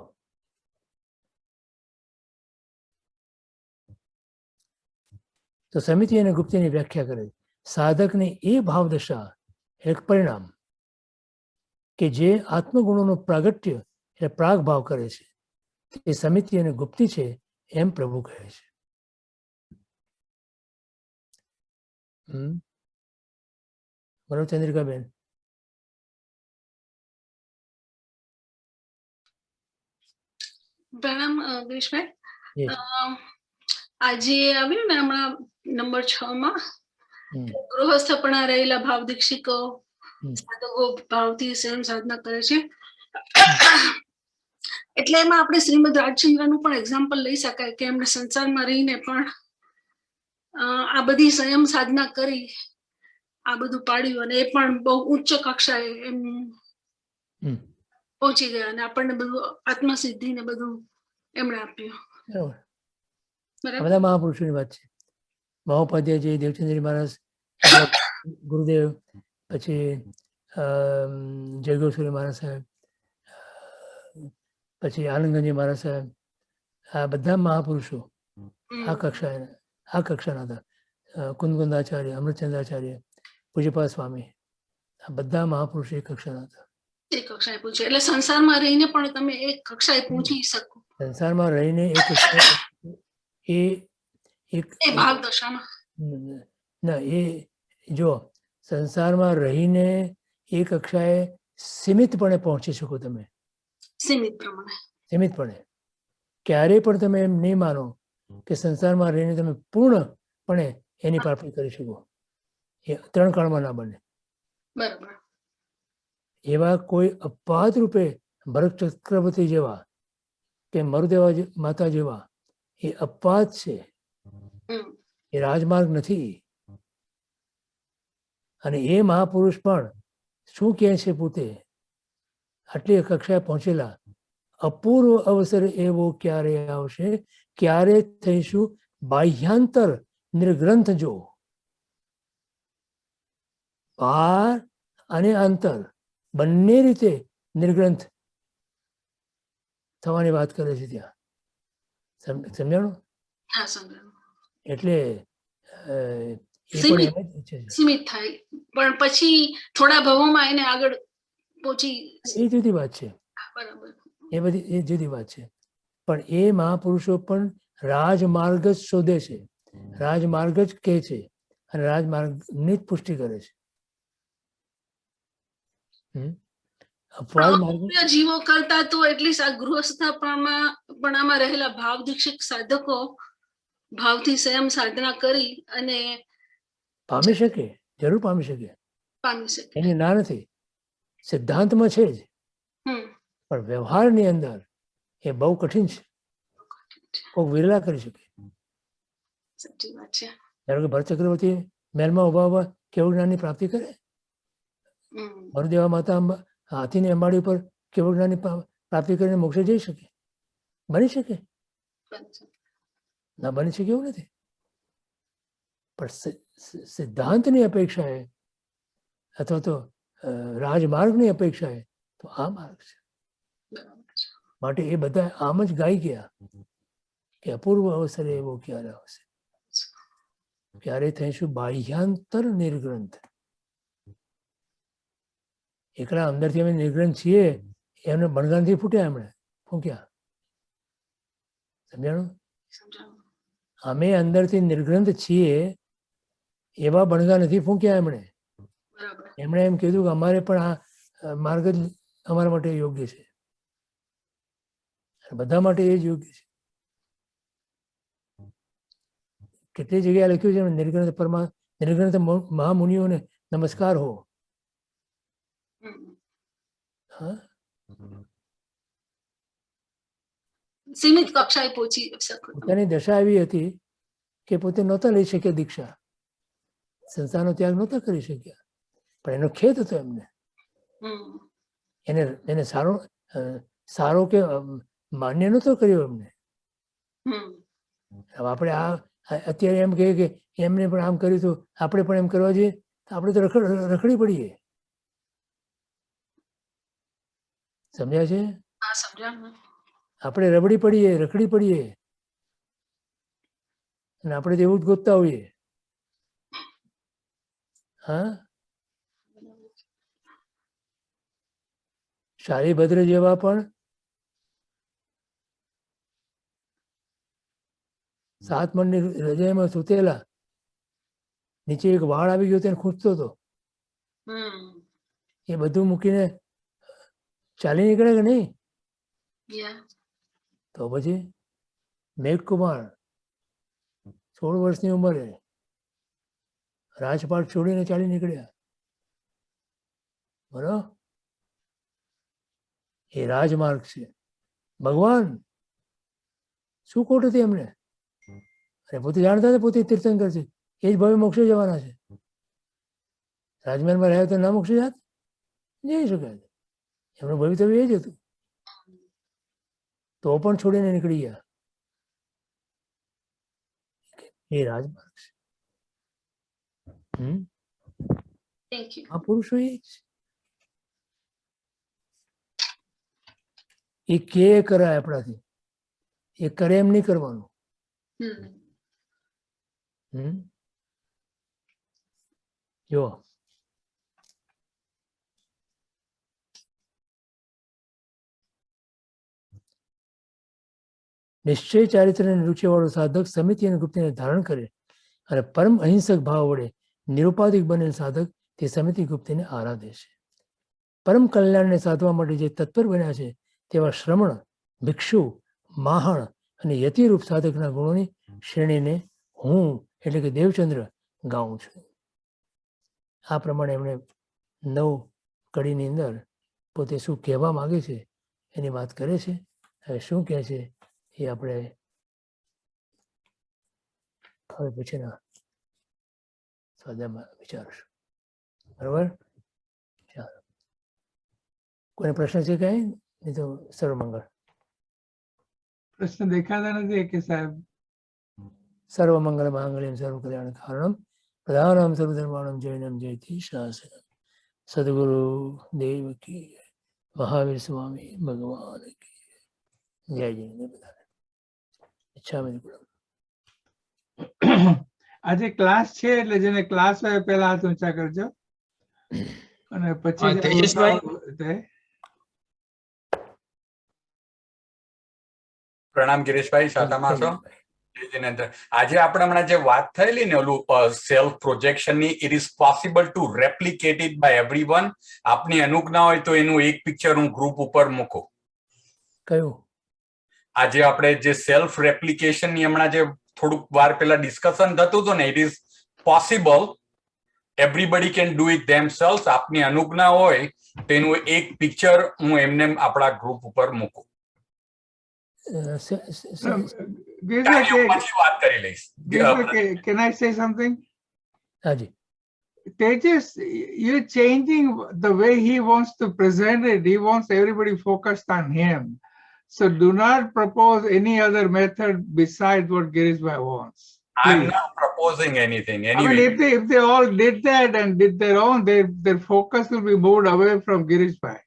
તો સમિતિ અને ગુપ્તિની વ્યાખ્યા કરે છે. સાધકની એ ભાવદશા એક પરિણામ કે જે આત્મગુણોનું પ્રાગટ્ય એટલે પ્રાગ ભાવ કરે છે, તે સમિતિ અને ગુપ્તિ છે એમ પ્રભુ કહે છે. બરોબર ચંદ્રિકાબેન? પ્રણામ ગિરીશભાઈ. આજે આવ્યું ને હમણાં નંબર 6 માં ગૃહસ્થપણા રહેલા ભાવ દીક્ષિકો સાધકો ભાવથી સ્વયં સાધના કરે છે. એટલે એમાં આપણે શ્રીમદ રાજચંદ્રનું પણ એક્ઝામ્પલ લઈ શકાય કે એમને સંસારમાં રહીને પણ આ બધી સંયમ સાધના કરી, આ બધું પાડ્યું અને એ પણ બહુ ઉચ્ચ કક્ષાએ એમ પહોંચી ગયા અને આપણને બધું આત્મસિદ્ધિ ને બધું એમણે આપ્યું. બરાબર. બધા મહાપુરુષોની વાત છે. મહોપાધ્યાયજી, દેવચંદ્રજી મહારાજ, ગુરુદેવ, પછી જયગોસ્વામી મહારાજ સાહેબ, પછી આનંદગંજી મહારાજ સાહેબ, આ બધા મહાપુરુષો આ કક્ષાના હતા. કુંદકુંદાચાર્ય, અમૃતચંદ્રાચાર્ય, પૂજ્યપાદ સ્વામી, આ બધા મહાપુરુષો એક કક્ષાના હતા. એક કક્ષાએ પૂછે એટલે સંસારમાં રહીને પણ તમે એક કક્ષાએ પહોંચી શકો. સંસારમાં રહીને એક ભાવ દશામાં ના, એ જો સંસારમાં રહીને એ કક્ષાએ સીમિતપણે પહોંચી શકો તમે. સીમિતપણે. ક્યારેય પણ તમે એમ નહીં માનો કે સંસારમાં રહીને તમે પૂર્ણપણે એની પ્રાપ્તિ કરી શકો. એ 3 કાળમાં ના બને. બરાબર. એવા કોઈ અપવાદ રૂપે ભરત ચક્રવર્તી જેવા કે મરુદેવા માતા જેવા એ અપવાદ છે, એ રાજમાર્ગ નથી. અને એ મહાપુરુષ પણ શું કહે છે પોતે, આટલી કક્ષાએ પહોંચેલા, અપૂર્વ અવસર એવો ક્યારે આવશે, ક્યારે થઈશું બાહ્યાંતર નિર્ગ્રંથ જો. બહાર અને અંતર બંને રીતે નિર્ગ્રંથ થવાની વાત કરે છે ત્યાં. સમજાણું? એટલે એ પણ સીમિત એમ જ ઈચ્છે છે. સીમિત થાય, પણ પછી થોડા ભાવોમાં એને આગળ પહોંચી. એ જુદી વાત છે, બરાબર. એ બધી એ જુદી વાત છે. પણ એ મહાપુરુષો પણ રાજમાર્ગ જ શોધે છે, રાજમાર્ગ જ કહે છે અને રાજમાર્ગની જ પુષ્ટિ કરે છે. અપવાદ માર્ગ અમુક જીવો કરતા તો એટલીસ્ટ આ ગૃહસ્થપણામાં રહેલા ભાવ દીક્ષિત સાધકો ભાવથી સંયમ સાધના કરી અને પામી શકે, જરૂર પામી શકે, પામી શકે. એની ના નથી, સિદ્ધાંતમાં છે જ, પણ વ્યવહારની અંદર એ બહુ કઠિન છે, કોઈ વિરલા કરી શકે. સાચી વાત છે. ધારો કે ભરત ચક્રવર્તી મહેલમાં ઉભા ઉભા કેવળ જ્ઞાનની પ્રાપ્તિ કરે, મરુદેવા માતા હાથીની અંબાડી ઉપર કેવળ જ્ઞાનની પ્રાપ્તિ કરીને મોક્ષે જઈ શકે? બની શકે? ના બની શકે એવું નથી. પણ સિદ્ધાંતની અપેક્ષાએ અથવા તો રાજમાર્ગની અપેક્ષાએ તો આ માર્ગ છે. માટે એ બધા આમ જ ગાઈ ગયા કે અપૂર્વ અવસરે એવો ક્યારે આવશે, ક્યારે થઈશું બાહ્યાંતર નિર્ગ્રંથ. એકલા અંદરથી અમે નિર્ગ્રંથ છીએ, એમને બણગાનથી ફૂટ્યા, એમણે ફૂંક્યા. સમજાણું? અમે અંદરથી નિર્ગ્રંથ છીએ એવા બણગા નથી ફૂંક્યા એમણે. એમણે એમ કીધું કે અમારે પણ આ માર્ગ જ અમારા માટે યોગ્ય છે, બધા માટે એ જ યોગ્ય છે. કેટલી જગ્યાએ લખ્યું છે નિર્ગ્રંથ નિર્ગ્રંથ મહામુનિઓને નમસ્કાર હો. હા, સીમિત કક્ષાએ પહોંચી શકો. પોતાની દશા એવી હતી કે પોતે નહોતા લઈ શક્યા દીક્ષા, સંસારનો ત્યાગ નહોતા કરી શક્યા, પણ એનો ખેદ હતો એમને. એને સારો કે માન્ય નહોતો કર્યો એમને. હવે આપણે આ અત્યારે એમ કહીએ કે એમને પણ આમ કર્યું તો આપણે પણ એમ કરવા જોઈએ, આપણે તો રખડી પડીએ. સમજ્યા છે? આપણે રબડી પડીએ, રખડી પડીએ, અને આપણે તો એવું જ ગોતતા હોઈએ. હા, શારીભદ્ર જેવા પણ 7 મણની રજાઈમાં સૂતેલા, નીચે એક વાળ આવી ગયો તેને ખૂંચતો હતો, એ બધું મૂકીને ચાલી નીકળે કે નહીં? તો પછી મેઘકુમાર 16 વર્ષની ઉંમરે રાજપાટ છોડીને ચાલી નીકળ્યા. બરાબર, એ રાજમાર્ગ છે. ભગવાન શું ખોટ હતી એમને? અને પોતે જાણતા હતા પોતે તીર્થંકર છે, એ જ ભવે મોક્ષે જવાના છે. રાજમહેલમાં રહ્યા તો ના મોક્ષે જાત? જઈ શકાય, એમનું ભવિતવ્ય એ જ હતું. તો પણ છોડીને નીકળી ગયા. એ રાજમાર્ગ છે. આ પુરુષો એ જ એ કે કરાય આપણાથી, એ કરે એમ નહીં કરવાનું. જો નિશ્ચય ચારિત્ર્યની રૂચિવાળો સાધક સમિતિ અને ગુપ્તિને ધારણ કરે અને પરમ અહિંસક ભાવ વડે નિરુપાધિક બનેલ સાધક તે સમિતિ ગુપ્તિને આરાધે છે. પરમ કલ્યાણને સાધવા માટે જે તત્પર બન્યા છે તેવા શ્રમણ, ભિક્ષુ, માહણ અને યતિરૂપ સાધકના ગુણોની શ્રેણીને હું એટલે કે દેવચંદ્ર ગાઉં છું. આ પ્રમાણે એમણે 9 કડીની અંદર પોતે શું કહેવા માંગે છે એની વાત કરે છે. હવે શું કહે છે એ આપણે હવે પછીના સ્વાધ્યાયમાં વિચારશું. બરાબર? ચાલો, કોઈ પ્રશ્ન છે કઈ? નહીં તો સર્વમંગળ. પ્રશ્ન દેખાતા નથી કે સાહેબ? સર્વમંગળ માંગલ્યમ સર્વ કલ્યાણ કારણમ પ્રધાનમ સર્વધર્માણમ જૈનમ જયતિ શાસનમ. સદગુરુ દેવ કી જય. મહાવીર સ્વામી ભગવાન કી જય. જય જય. બધા ઈચ્છા આજે ક્લાસ છે એટલે જેને ક્લાસ હોય પહેલા હાથ ઊંચા કરજો અને પછી જે તેજસભાઈ? તે પ્રણામ ગિરીશભાઈ, શાતામાં છો? જીનેન્દ્ર, આજે આપણે હમણાં જે વાત થયેલી ને ઓલું સેલ્ફ પ્રોજેક્શન ની, it is possible to replicate it by everyone. આપની અનુજ્ઞા હોય તો એનું એક પિક્ચર હું ગ્રુપ ઉપર મૂકું. કયું? આજે આપણે જે સેલ્ફ રેપ્લિકેશન ની હમણાં જે થોડુંક વાર પહેલા ડિસ્કશન થતું હતું ને, it is possible, everybody can do it themselves. આપની અનુજ્ઞા હોય તો એનું એક પિક્ચર હું એમને આપણા ગ્રુપ ઉપર મૂકું. પછી વાત કરી લઈશ. Can I say something? હાજી. Tejas, you're changing the way he wants to present it. He wants everybody focused on him. So do not propose any other method besides what Girishbhai wants. I'm Please. not proposing anything. I mean, Anyway, if they all did that and did their own, their focus will be moved away from Girishbhai.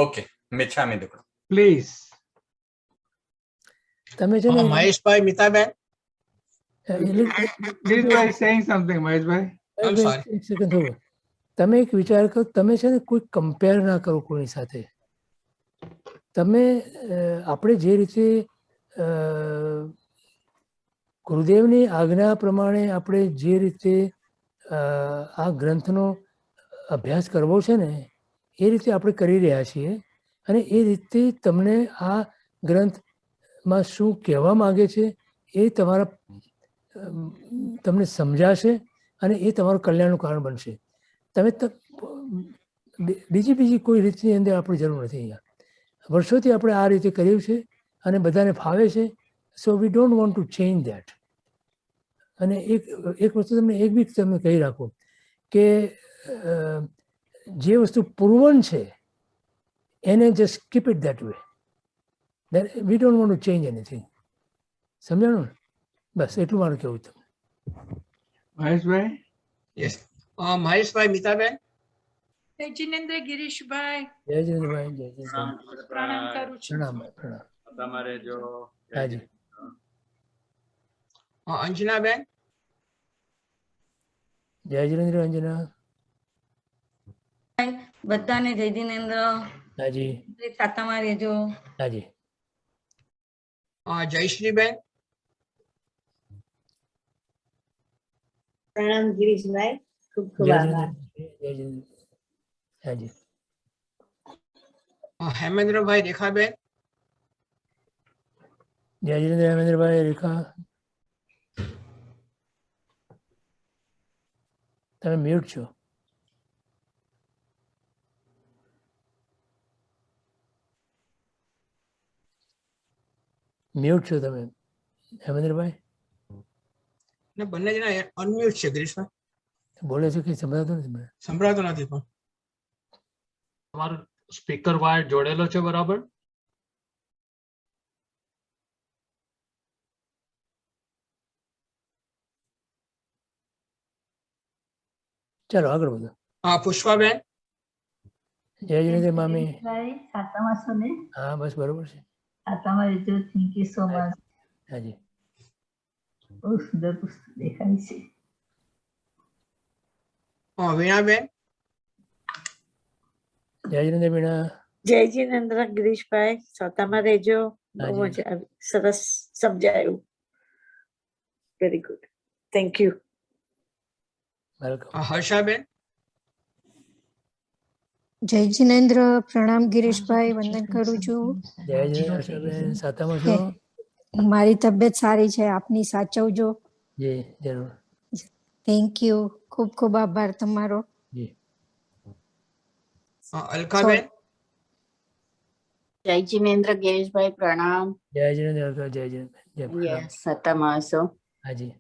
okay. મિચ્છામી દુક્કડમ. Please. તમે છે ને મહેશભાઈ, મીતાબેન, Girishbhai is saying something, Maheshbhai. I'm sorry. એક second થોડું. તમે એક વિચાર કરો, તમે છે ને કોઈ કમ્પેર ના કરો કોઈની સાથે. તમે આપણે જે રીતે ગુરુદેવની આજ્ઞા પ્રમાણે આપણે જે રીતે આ ગ્રંથનો અભ્યાસ કરવો છે ને એ રીતે આપણે કરી રહ્યા છીએ અને એ રીતે તમને આ ગ્રંથમાં શું કહેવા માગે છે એ તમને સમજાશે અને એ તમારું કલ્યાણનું કારણ બનશે. તમે બીજી કોઈ રીતની અંદર આપણી જરૂર નથી. અહીંયા વર્ષોથી આપણે આ રીતે કર્યું છે અને બધાને ફાવે છે. So we don't want to change that. અને એક વસ્તુ તમને એક બી તમે કહી રાખો કે જે વસ્તુ પૂર્વન છે એને just keep it that way. V don't want to change anything. સમજાણું ને? બસ એટલું મારું કહેવું તમને. Maheshbhai? Yes. મહેશભાઈ, મીતાબેન, જય જિનેન્દ્ર, ગિરીશભાઈ, જય જિનેન્દ્રભાઈ, જય જિનેન્દ્ર. પ્રણામ કરું છું. પ્રણામ. તમારે જો હાજી. અંજનાબેન, જય જિનેન્દ્ર અંજના. બધાને જય જિનેન્દ્ર. હાજી. ખાતામાં રહેજો. હાજી. જયશ્રીબેન, પ્રણામ ગિરીશભાઈ, ખૂબ ખૂબ જય આભાર. જિનેન્દ્ર. જય જિનેન્દ્ર. હાજી. હેમેન્દ્રભાઈ, રેખાબેન, જય જિનેન્દ્ર હેમેન્દ્રભાઈ. રેખા તમે મ્યુટ છો. મ્યુટ છો તમે હેમેન્દ્રભાઈ. ને બંને જણા અનમ્યુટ છે. ગિરીશભાઈ બોલે છે કે સંભળાતું નથી મને. સંભળાતો નથી પણ તમારો સ્પીકર વાયર જોડેલો છે બરાબર? ચાલો આગળ વધો. પુષ્પાબેન, જય જિનેન્દ્ર મામી. ખાતામાં છો ને? હા બસ બરોબર છે. ખાતામાં રહેજો. Thank you so much. હાજી. બહુ સુંદર પુસ્તક દેખાય છે. વીણાબેન, જય જિનેન્દ્ર વીણા. જય જિનેન્દ્ર ગિરીશભાઈ, શ્રોતામાં રહેજો. બહુ મજા આવી, સરસ સમજાયું. Very good, thank you. Harshaben, જય જિનેન્દ્ર. પ્રણામ ગિરીશભાઈ, વંદન કરું છું. જય જિનેન્દ્ર. સાતામાં છો? મારી તબિયત સારી છે, આપની સાચવજો. જી જરૂર. થેન્ક યુ, ખૂબ ખૂબ આભાર તમારો. જી. અલકાબેન, જય જિનેન્દ્ર ગિરીશભાઈ, પ્રણામ. જય જિનેન્દ્ર. જય જિનેન્દ્ર. સત્તામાં હશો? હાજી.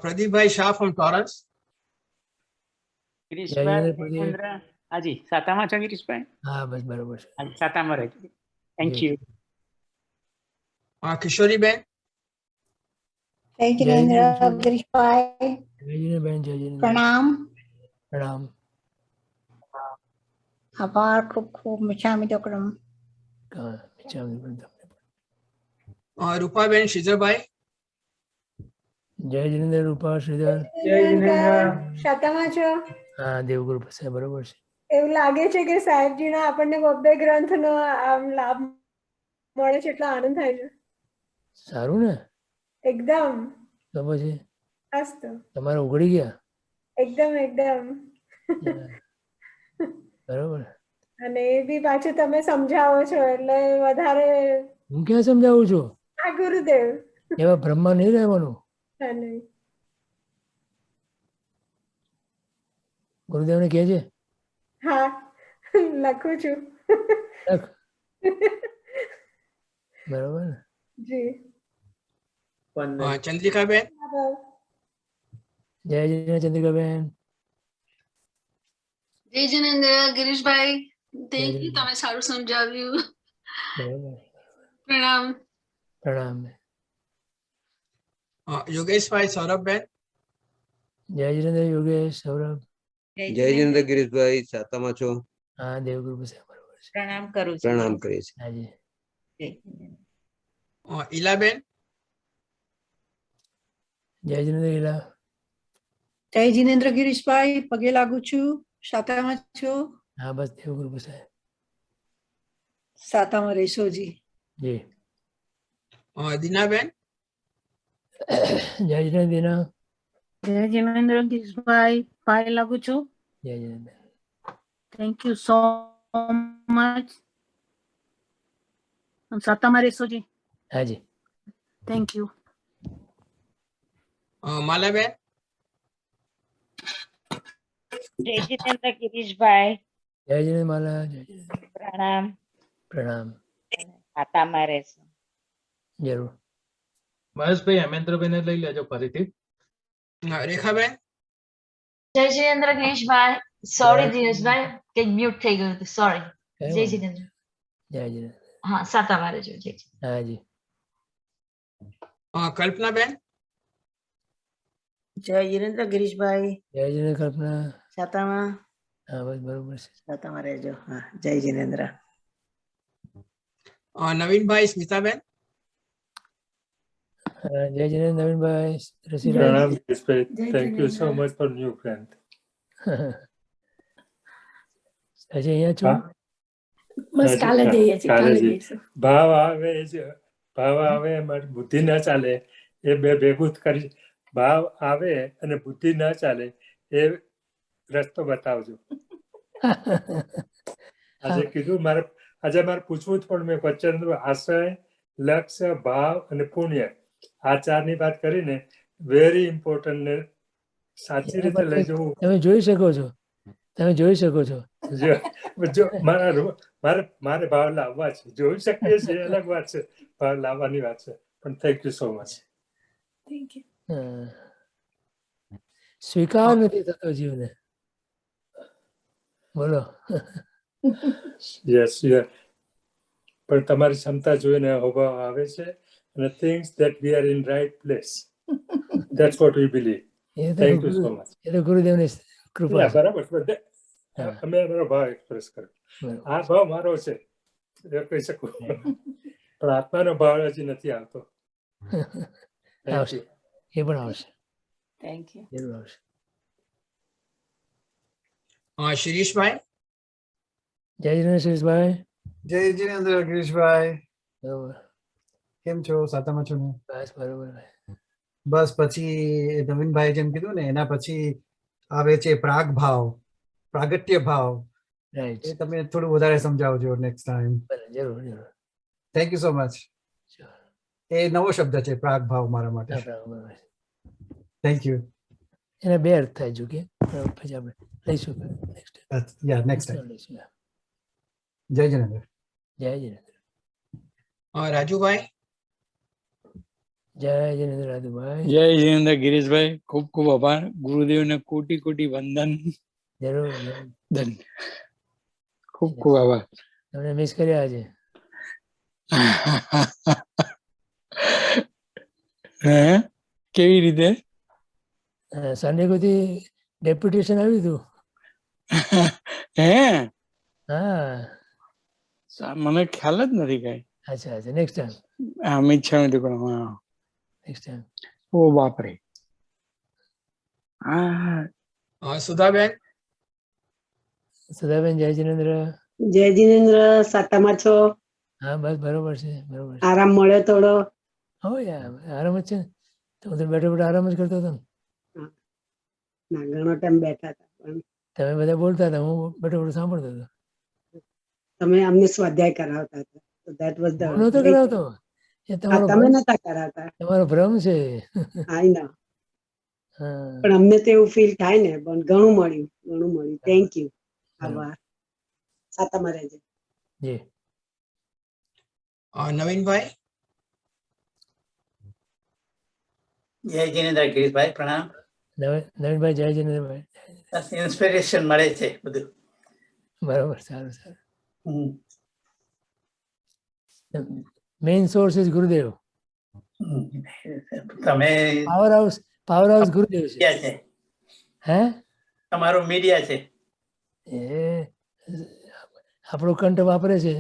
પ્રદીપભાઈ શાહ ફ્રોમ ટોરન્સ. હાજી, સાતામાં છો ગિરીશભાઈ? હા બસ બરોબર છે. સાતામાં રહેજો. Thank you. કિશોરીબેન, જય જિનેન્દ્ર ગિરીશભાઈ. જય જિનેન્દ્રબેન. જય જિનેન્દ્ર. પ્રણામ. પ્રણામ. આભાર, ખૂબ ખૂબ મિચ્છામિ દુક્કડમ. રૂપાબેન, શ્રીધરભાઈ, જય જિનેન્દ્ર રૂપા શ્રીધર. શાતામાં છો? હા દેવગુરુ પાસે બરોબર છે. એવું લાગે છે કે સાહેબજીના આપણને બબ્બે ગ્રંથનો આમ લાભ મળે છે એટલો આનંદ થાય છે. સારું ને એકદમ. તો પછી અસ્ત તમારે ઉઘડી ગયા એકદમ એકદમ. બરોબર. અને એ બી પાછું તમે સમજાવો છો એટલે વધારે. હું ક્યાં સમજાવું છું? આ ગુરુદેવ એવા બ્રહ્મા નહીં રહેવાનું. હા નહીં. ગુરુદેવને કહેજે. હા લખું છું. લખ. બરોબર ને. જી. ચંદ્રિકાબેન. જય જય ચંદ્રિકાબેન. જય જિનેન્દ્ર ગિરીશભાઈ, થેન્ક યુ, તમે સારું સમજાવ્યું. પ્રણામ. પ્રણામ. યોગેશભાઈ સૌરભબેન. જય જિનેન્દ્ર યોગેશ સૌરભ. જય જિનેન્દ્ર ગિરીશભાઈ, સાતામાં છો? હા દેવગુરુ પાસે બરોબર છે. પ્રણામ કરું છું. પ્રણામ કરીએ છીએ. હાજી. ઈલાબેન. જય જિનેન્દ્ર ઈલા. જય જિનેન્દ્ર ગિરીશભાઈ, પગે લાગુ છું. શાતામાં છો? હા બસ દેવગુરુ પાસે. સાતામાં રહેશો જી. જી. દીનાબેન. જય જિનેન્દ્ર દીના. જય જિનેન્દ્ર ગિરીશભાઈ, પાય લાગુ છું. જય જિનેન્દ્ર. Thank you so much. સાતામાં રહેશો જી. હાજી. Thank you. માલાબેન. જય જિનેન્દ્ર ગિરીશભાઈ. જય જિનેન્દ્ર માલા. જય જિનેન્દ્ર. પ્રણામ. પ્રણામ. સાતામાં રહેશો. જરૂર. મહેશભાઈ હેમેન્દ્રબેન લઈ લેજો ફરીથી. રેખાબેન. જય જિનેન્દ્ર ગિરીશભાઈ, સોરી દિનેશભાઈ કે મ્યુટ થઈ ગયું હતું, સોરી. જય જિનેન્દ્ર. જય જિનેન્દ્ર. હા સાતામાં રહેજો. જય હાજી. કલ્પનાબેન. જય જિનેન્દ્ર ગિરીશભાઈ. જય જિનેન્દ્ર કલ્પના. સાતામાં. હા બસ બરોબર છે. સાતામાં રહેજો. હા જય જિનેન્દ્ર. નવીનભાઈ સ્મિતાબેન. જય જિનેન્દ્ર નવીનભાઈ. પ્રણામ Girishbhai, thank you so much for new friend. હજી અહીંયા છું. બસ કાલે જઈએ છીએ, કાલે જઈશું. ભાવ આવે એમાં બુદ્ધિ ના ચાલે, એ બે ભેગું કરી. ભાવ આવે અને બુદ્ધિ ના ચાલે એ રસ્તો બતાવજો. આજે કીધું આજે મારે પૂછવું જ પણ મેં વચન આશય, લક્ષ્ય, ભાવ અને પુણ્ય આ ચારની વાત કરીને વેરી ઇમ્પોર્ટન્ટ ને સાચી રીતે લઈ જવું. તમે જોઈ શકો છો, તમે જોઈ શકો છો. મારે ભાવ લાવવા છે, જોઈ શકીએ છીએ અલગ વાત છે, ભાવ લાવવાની વાત છે. પણ thank you so much. Thank you. સ્વીકાર નથી થતો જીવને. બોલો. Yes yes. પણ તમારી ક્ષમતા જોઈને અભાવ આવે છે અને things that we are in right place. That's what we believe. Thank you so much. એ તો ગુરુદેવની કૃપા. બરાબર. અમે અમારો ભાવ એક્સપ્રેસ કર્યો. આ ભાવ મારો છે એ કહી શકું, પણ આત્માનો ભાવ હજી નથી આવતો. આવશે, એ પણ આવશે. Thank you. જરૂર આવશે. શિરીષભાઈ. જય જિનેન્દ્ર શિરીષભાઈ. જય જિનેન્દ્ર ગિરીશભાઈ. બરોબર. કેમ છો? સાતામાં છો ને? બસ બરોબર. બસ પછી નવીનભાઈ જેમ કીધું ને એના પછી આવે છે પ્રાગ ભાવ, પ્રાગટ્ય ભાવ. એ તમે થોડું વધારે સમજાવજો નેક્સ્ટ ટાઈમ. જરૂર જરૂર. Thank you so much. એ નવો શબ્દ છે પ્રાગ ભાવ મારા માટે. Thank you. એને બે અર્થ થાય જો કે પછી આપણે લઈશું નેક્સ્ટ ટાઈમ. જય જિનેન્દ્ર. જય જિનેન્દ્ર. રાજુભાઈ. જય જિનેન્દ્ર રાજુભાઈ. જય જિનેન્દ્ર ગિરીશભાઈ, ખૂબ ખૂબ આભાર. ગુરુદેવને કોટી કોટી વંદન. જરૂર. ખૂબ ખૂબ આભાર. તમને મિસ કર્યા આજે. કેવી રીતે? સન્ડેથી ડેપ્યુટેશન આવ્યું હતું. હા, મને ખ્યાલ જ નથી કઈ. અચ્છા અચ્છા. Next time Amit Shah next time. ઓ બાપરે. સુધાબેન સદાબેન જય જિનેન્દ્ર. જય જિનેન્દ્ર, સાતામાં છો? હા બસ બરોબર છે, બરોબર છે. આરામ મળ્યો થોડો? હો યાર આરામ જ છે ને. તો હું તો બેઠો બેઠો આરામ જ કરતો હતો ને. ના, ઘણો ટાઈમ બેઠા હતા પણ તમે બધા બોલતા હતા, હું બેઠો બેઠો સાંભળતો હતો. તમે અમને સ્વાધ્યાય કરાવતા હતા. So that was the હું નહોતો great કરાવતો. એ તમારો તમે ભ્રમ, નતા કરાવતા. તમારો ભ્રમ છે. આઈ નો. હા પણ અમને તો એવું ફીલ થાય ને, પણ ઘણું મળ્યું. Thank you. આભાર. સાતામાં રહેજો. જી. નવીનભાઈ. જય જિનેન્દ્ર ગિરીશભાઈ, પ્રણામ. નવીનભાઈ જય જિનેન્દ્રભાઈ. ઇન્સ્પિરેશન મળે છે બધું. બરોબર, સારું સારું. મેઇન સોર્સ ઇઝ ગુરુદેવ. તમે પાવર હાઉસ ગુરુદેવ છે. હે, તમારું મીડિયા છે. એ આપણો કંઠ વાપરે છે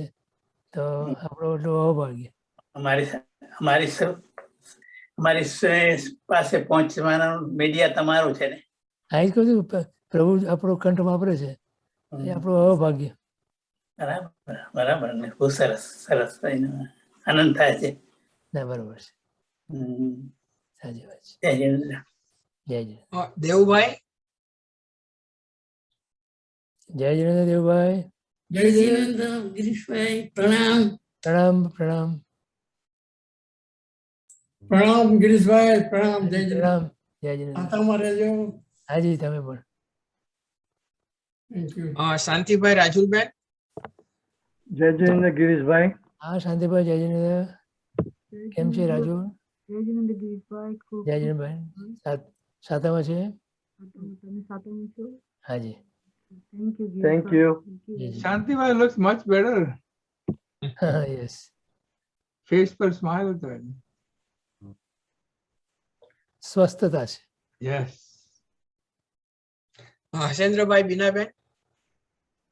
તો આપણો એટલો અભાગ્ય. અમારી પાસે પહોંચવાનું મીડિયા તમારું છે ને. આ જ કહું છું, પ્રભુ આપણો કંઠ વાપરે છે એ આપણો અભાગ્ય. બરાબર બરાબર ને, બહુ સરસ સરસ, આનંદ થાય છે. ના બરોબર છે, સાચી વાત છે. જય જિનેન્દ્ર. જય જિનેન્દ્ર. દેવુભાઈ. જય જિનેન્દ્ર દેવભાઈ. જય જિનેન્દ્ર ગિરીશભાઈ, પ્રણામ. પ્રણામ પ્રણામ પ્રણામ ગિરીશભાઈ, પ્રણામ. જય જિનેન્દ્ર. પ્રણામ જય જિનેન્દ્ર. સાતામાં રહેજો. હાજી તમે પણ. Thank you. શાંતિભાઈ રાજુલબેન. જય જિનેન્દ્ર ગિરીશભાઈ. હા શાંતિભાઈ જય જિનેન્દ્ર. કેમ છે રાજુ? જય જિનેન્દ્ર ગિરીશભાઈ. જય જિનેન્દ્રભાઈ. સાતામાં છે? સાતામાં છો? હાજી. Thank you. Shanti looks much better. Yes. Face પર smile હતો. સ્વસ્થતા છે. Yes. હસેન્દ્રભાઈ બીનાબેન.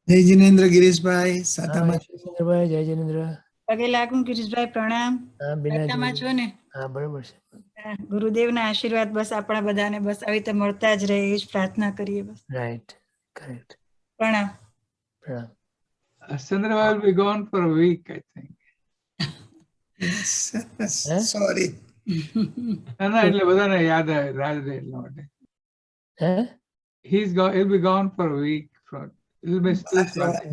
જય જિનેન્દ્ર ગિરીશભાઈ, સાતામાં છો? હસેન્દ્રભાઈ જય જિનેન્દ્ર. પગે લાગું ગિરીશભાઈ, પ્રણામ. સાતામાં છો ને? હા બરાબર છે. ગુરુદેવના આશીર્વાદ બસ આપણા બધાને બસ આવી રીતે મળતા જ રહે એ જ પ્રાર્થના કરીએ બસ. Right, correct. પ્રણામ. પ્રણામ. Sandra will be gone for a week, I think. Yes. Sorry. ના એટલે બધાને યાદ આવે રાજ રે એટલા માટે. He'll be gone for a week. He'll be still sorry.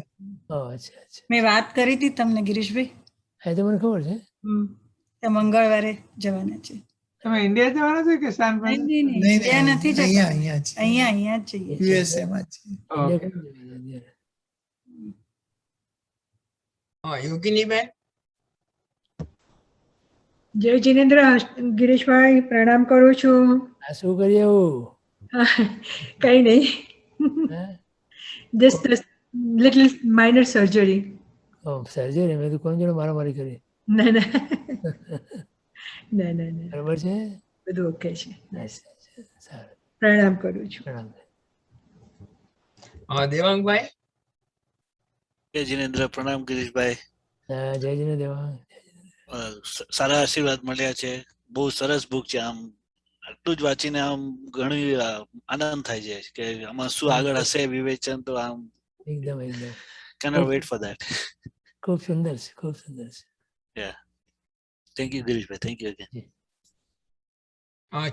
અચ્છા અચ્છા. મેં વાત કરી હતી તમને ગિરીશભાઈ. હા તો મને ખબર છે. મંગળવારે જવાના છે. તમે ઇન્ડિયા જવાના છે કે સાન ફ્રાન્સિસ્કો? ઇન્ડિયા નથી જતા, અહીંયા જ જઈએ. યુએસએ માં છે. યોગિનીબેન. જય જિનેન્દ્ર ગિરીશભાઈ, પ્રણામ કરું છું. આ શું કરીએ એવું? કઈ નહીં, just little minor surgery. Surgery? મેં તો કોણ જોડે મારામારી કરી? ના ના ના ના ના, બરાબર છે, બધું ઓકે છે. સારું, પ્રણામ કરું છું. પ્રણામ. દેવાંગભાઈ. જય જિનેન્દ્ર. પ્રણામ ગિરીશભાઈ. જય જિનેન્દ્ર દેવાંગ. સારા આશીર્વાદ મળ્યા છે. બહુ સરસ બુક છે. આમ આટલું જ વાંચીને આમ ઘણી આનંદ થાય છે કે આમાં શું આગળ હશે વિવેચન, તો આમ એકદમ એકદમ cannot wait for that. ખૂબ સુંદર છે, ખૂબ સુંદર છે. Yeah. Thank you Girishbhai. Thank you again.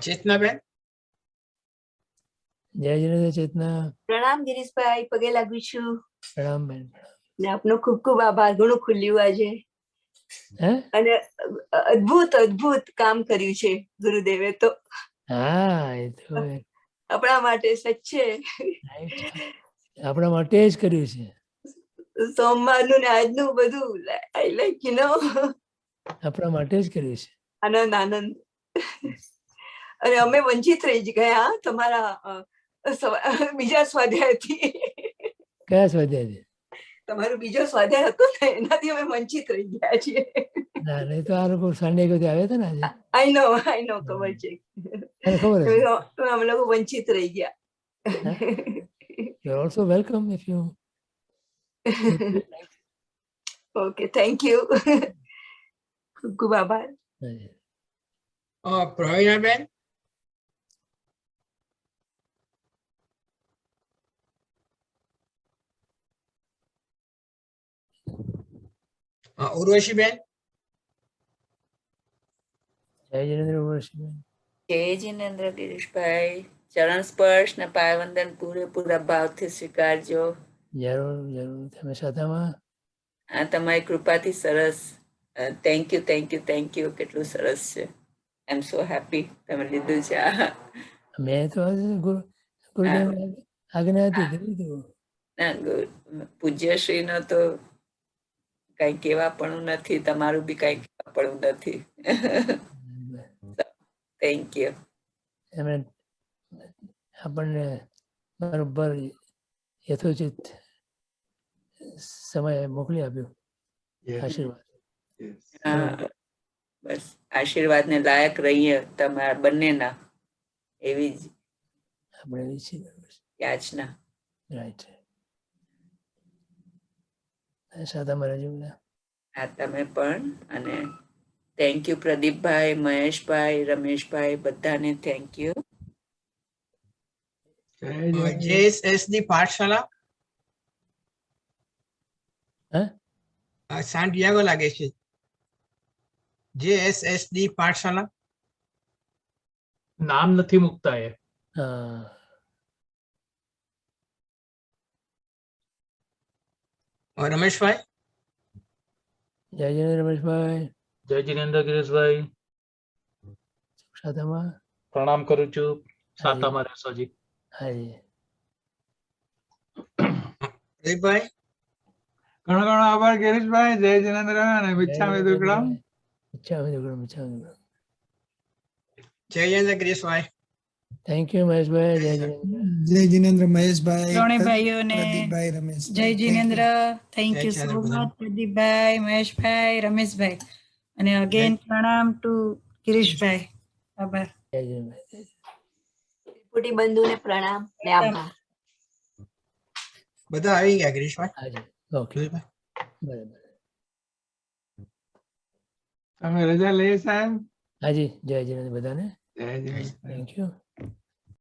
Chetnaben. જય જિનેન્દ્ર ચેતના. પ્રણામ ગિરીશભાઈ, પગે લાગુ છું. પ્રણામ બેન. ને આપનો ખૂબ ખૂબ આભાર. ઘણું ખુલ્યું આજે અને અદ્ભુત અદ્ભુત કામ કર્યું છે ગુરુદેવે તો. હા એ તો આપણા માટે સચ્ચે આપણા માટે જ કર્યું છે. સોમવારનું ને આજનું બધું આઈ લાઈક યુ નો, આપણા માટે જ કર્યું છે. આનંદ આનંદ. અને અમે વંચિત રહી ગયા તમારા બીજા સ્વાધ્યાયથી. કયા સ્વાધ્યાય? તમારો બીજો સ્વાધ્યાય હતો ને એનાથી અમે વંચિત રહી ગયા છીએ. ના નહીં તો આ લોકો સન્ડે કોઈ આવ્યા હતા ને આજે. આઈ નો ખબર છે, અમે લોકો વંચિત રહી ગયા. You are also welcome if you. Okay, thank you. ખૂબ ખૂબ આભાર. પ્રવીણાબેન. ઉર્વશીબેન. જય જિનેન્દ્ર ઉર્વશીબેન. જય જિનેન્દ્ર ગિરીશભાઈ, ચરણ સ્પર્શ ને પાયવંદન પૂરેપૂરા ભાવથી સ્વીકારજો. જરૂર જરૂર. તમે સાથામાં? આ તમારી કૃપાથી સરસ. Thank you thank you thank you. કેટલું સરસ છે. આઈ એમ સો હેપી તમે લીધું છે. મેં તો ગુરુદેવ આજ્ઞા હતી કીધું. ના પૂજ્યશ્રી નો તો કઈ કહેવાપણું નથી, તમારું બી કઈ કહેવાપણું નથી. Thank you. એમણે આપણને બરોબર યથોચિત સમય મોકલી આપ્યું આશીર્વાદ. બસ આશીર્વાદ ને લાયક રહીએ તમારા બંનેના, એવી જ આપણે યાચના. રાઈટ. સાદા મારા જેવું. હા તમે પણ. અને થેન્ક યુ પ્રદીપભાઈ, મહેશભાઈ, રમેશભાઈ, બધાને થેન્ક યુ. JSSD પાઠશાલા સાન્ટિયાગો લાગે છે. JSSD પાઠશાલા નામ નથી મૂકતા એ. રમેશભાઈ. જય જિનેન્દ્ર રમેશભાઈ. જય જિનેન્દ્ર ગિરીશભાઈ. સાતામાં પ્રણામ કરું છું. સાતામાં રહેશોજી. હાજી. પ્રદીપભાઈ. ઘણો ઘણો આભાર ગિરીશભાઈ. જય જિનેન્દ્ર અને મિચ્છામિ દુક્કડમ. મિચ્છામિ દુક્કડમ. મિચ્છામિ દુક્કડમ. જય જિનેન્દ્ર ગિરીશભાઈ. થેન્ક યુ મહેશભાઈ. જય જિનેન્દ્ર. જય જિનેન્દ્ર મહેશભાઈ. ત્રણેય ભાઈઓને પ્રદીપભાઈ, રમેશ. જય જિનેન્દ્ર. Thank you so much Pradeepbhai, Maheshbhai, Rameshbhai. અને અગેન પ્રણામ ટુ ગિરીશભાઈ. આભાર. જય જિનેન્દ્ર. ત્રિપુટી બંધુને પ્રણામ ને આભાર. બધા આવી ગયા ગિરીશભાઈ. હાજી. ઓકે. બરાબર. તમે રજા લઈએ સાહેબ? હાજી. જય જિનેન્દ્ર બધાને. જય જિનેન્દ્ર. Thank you.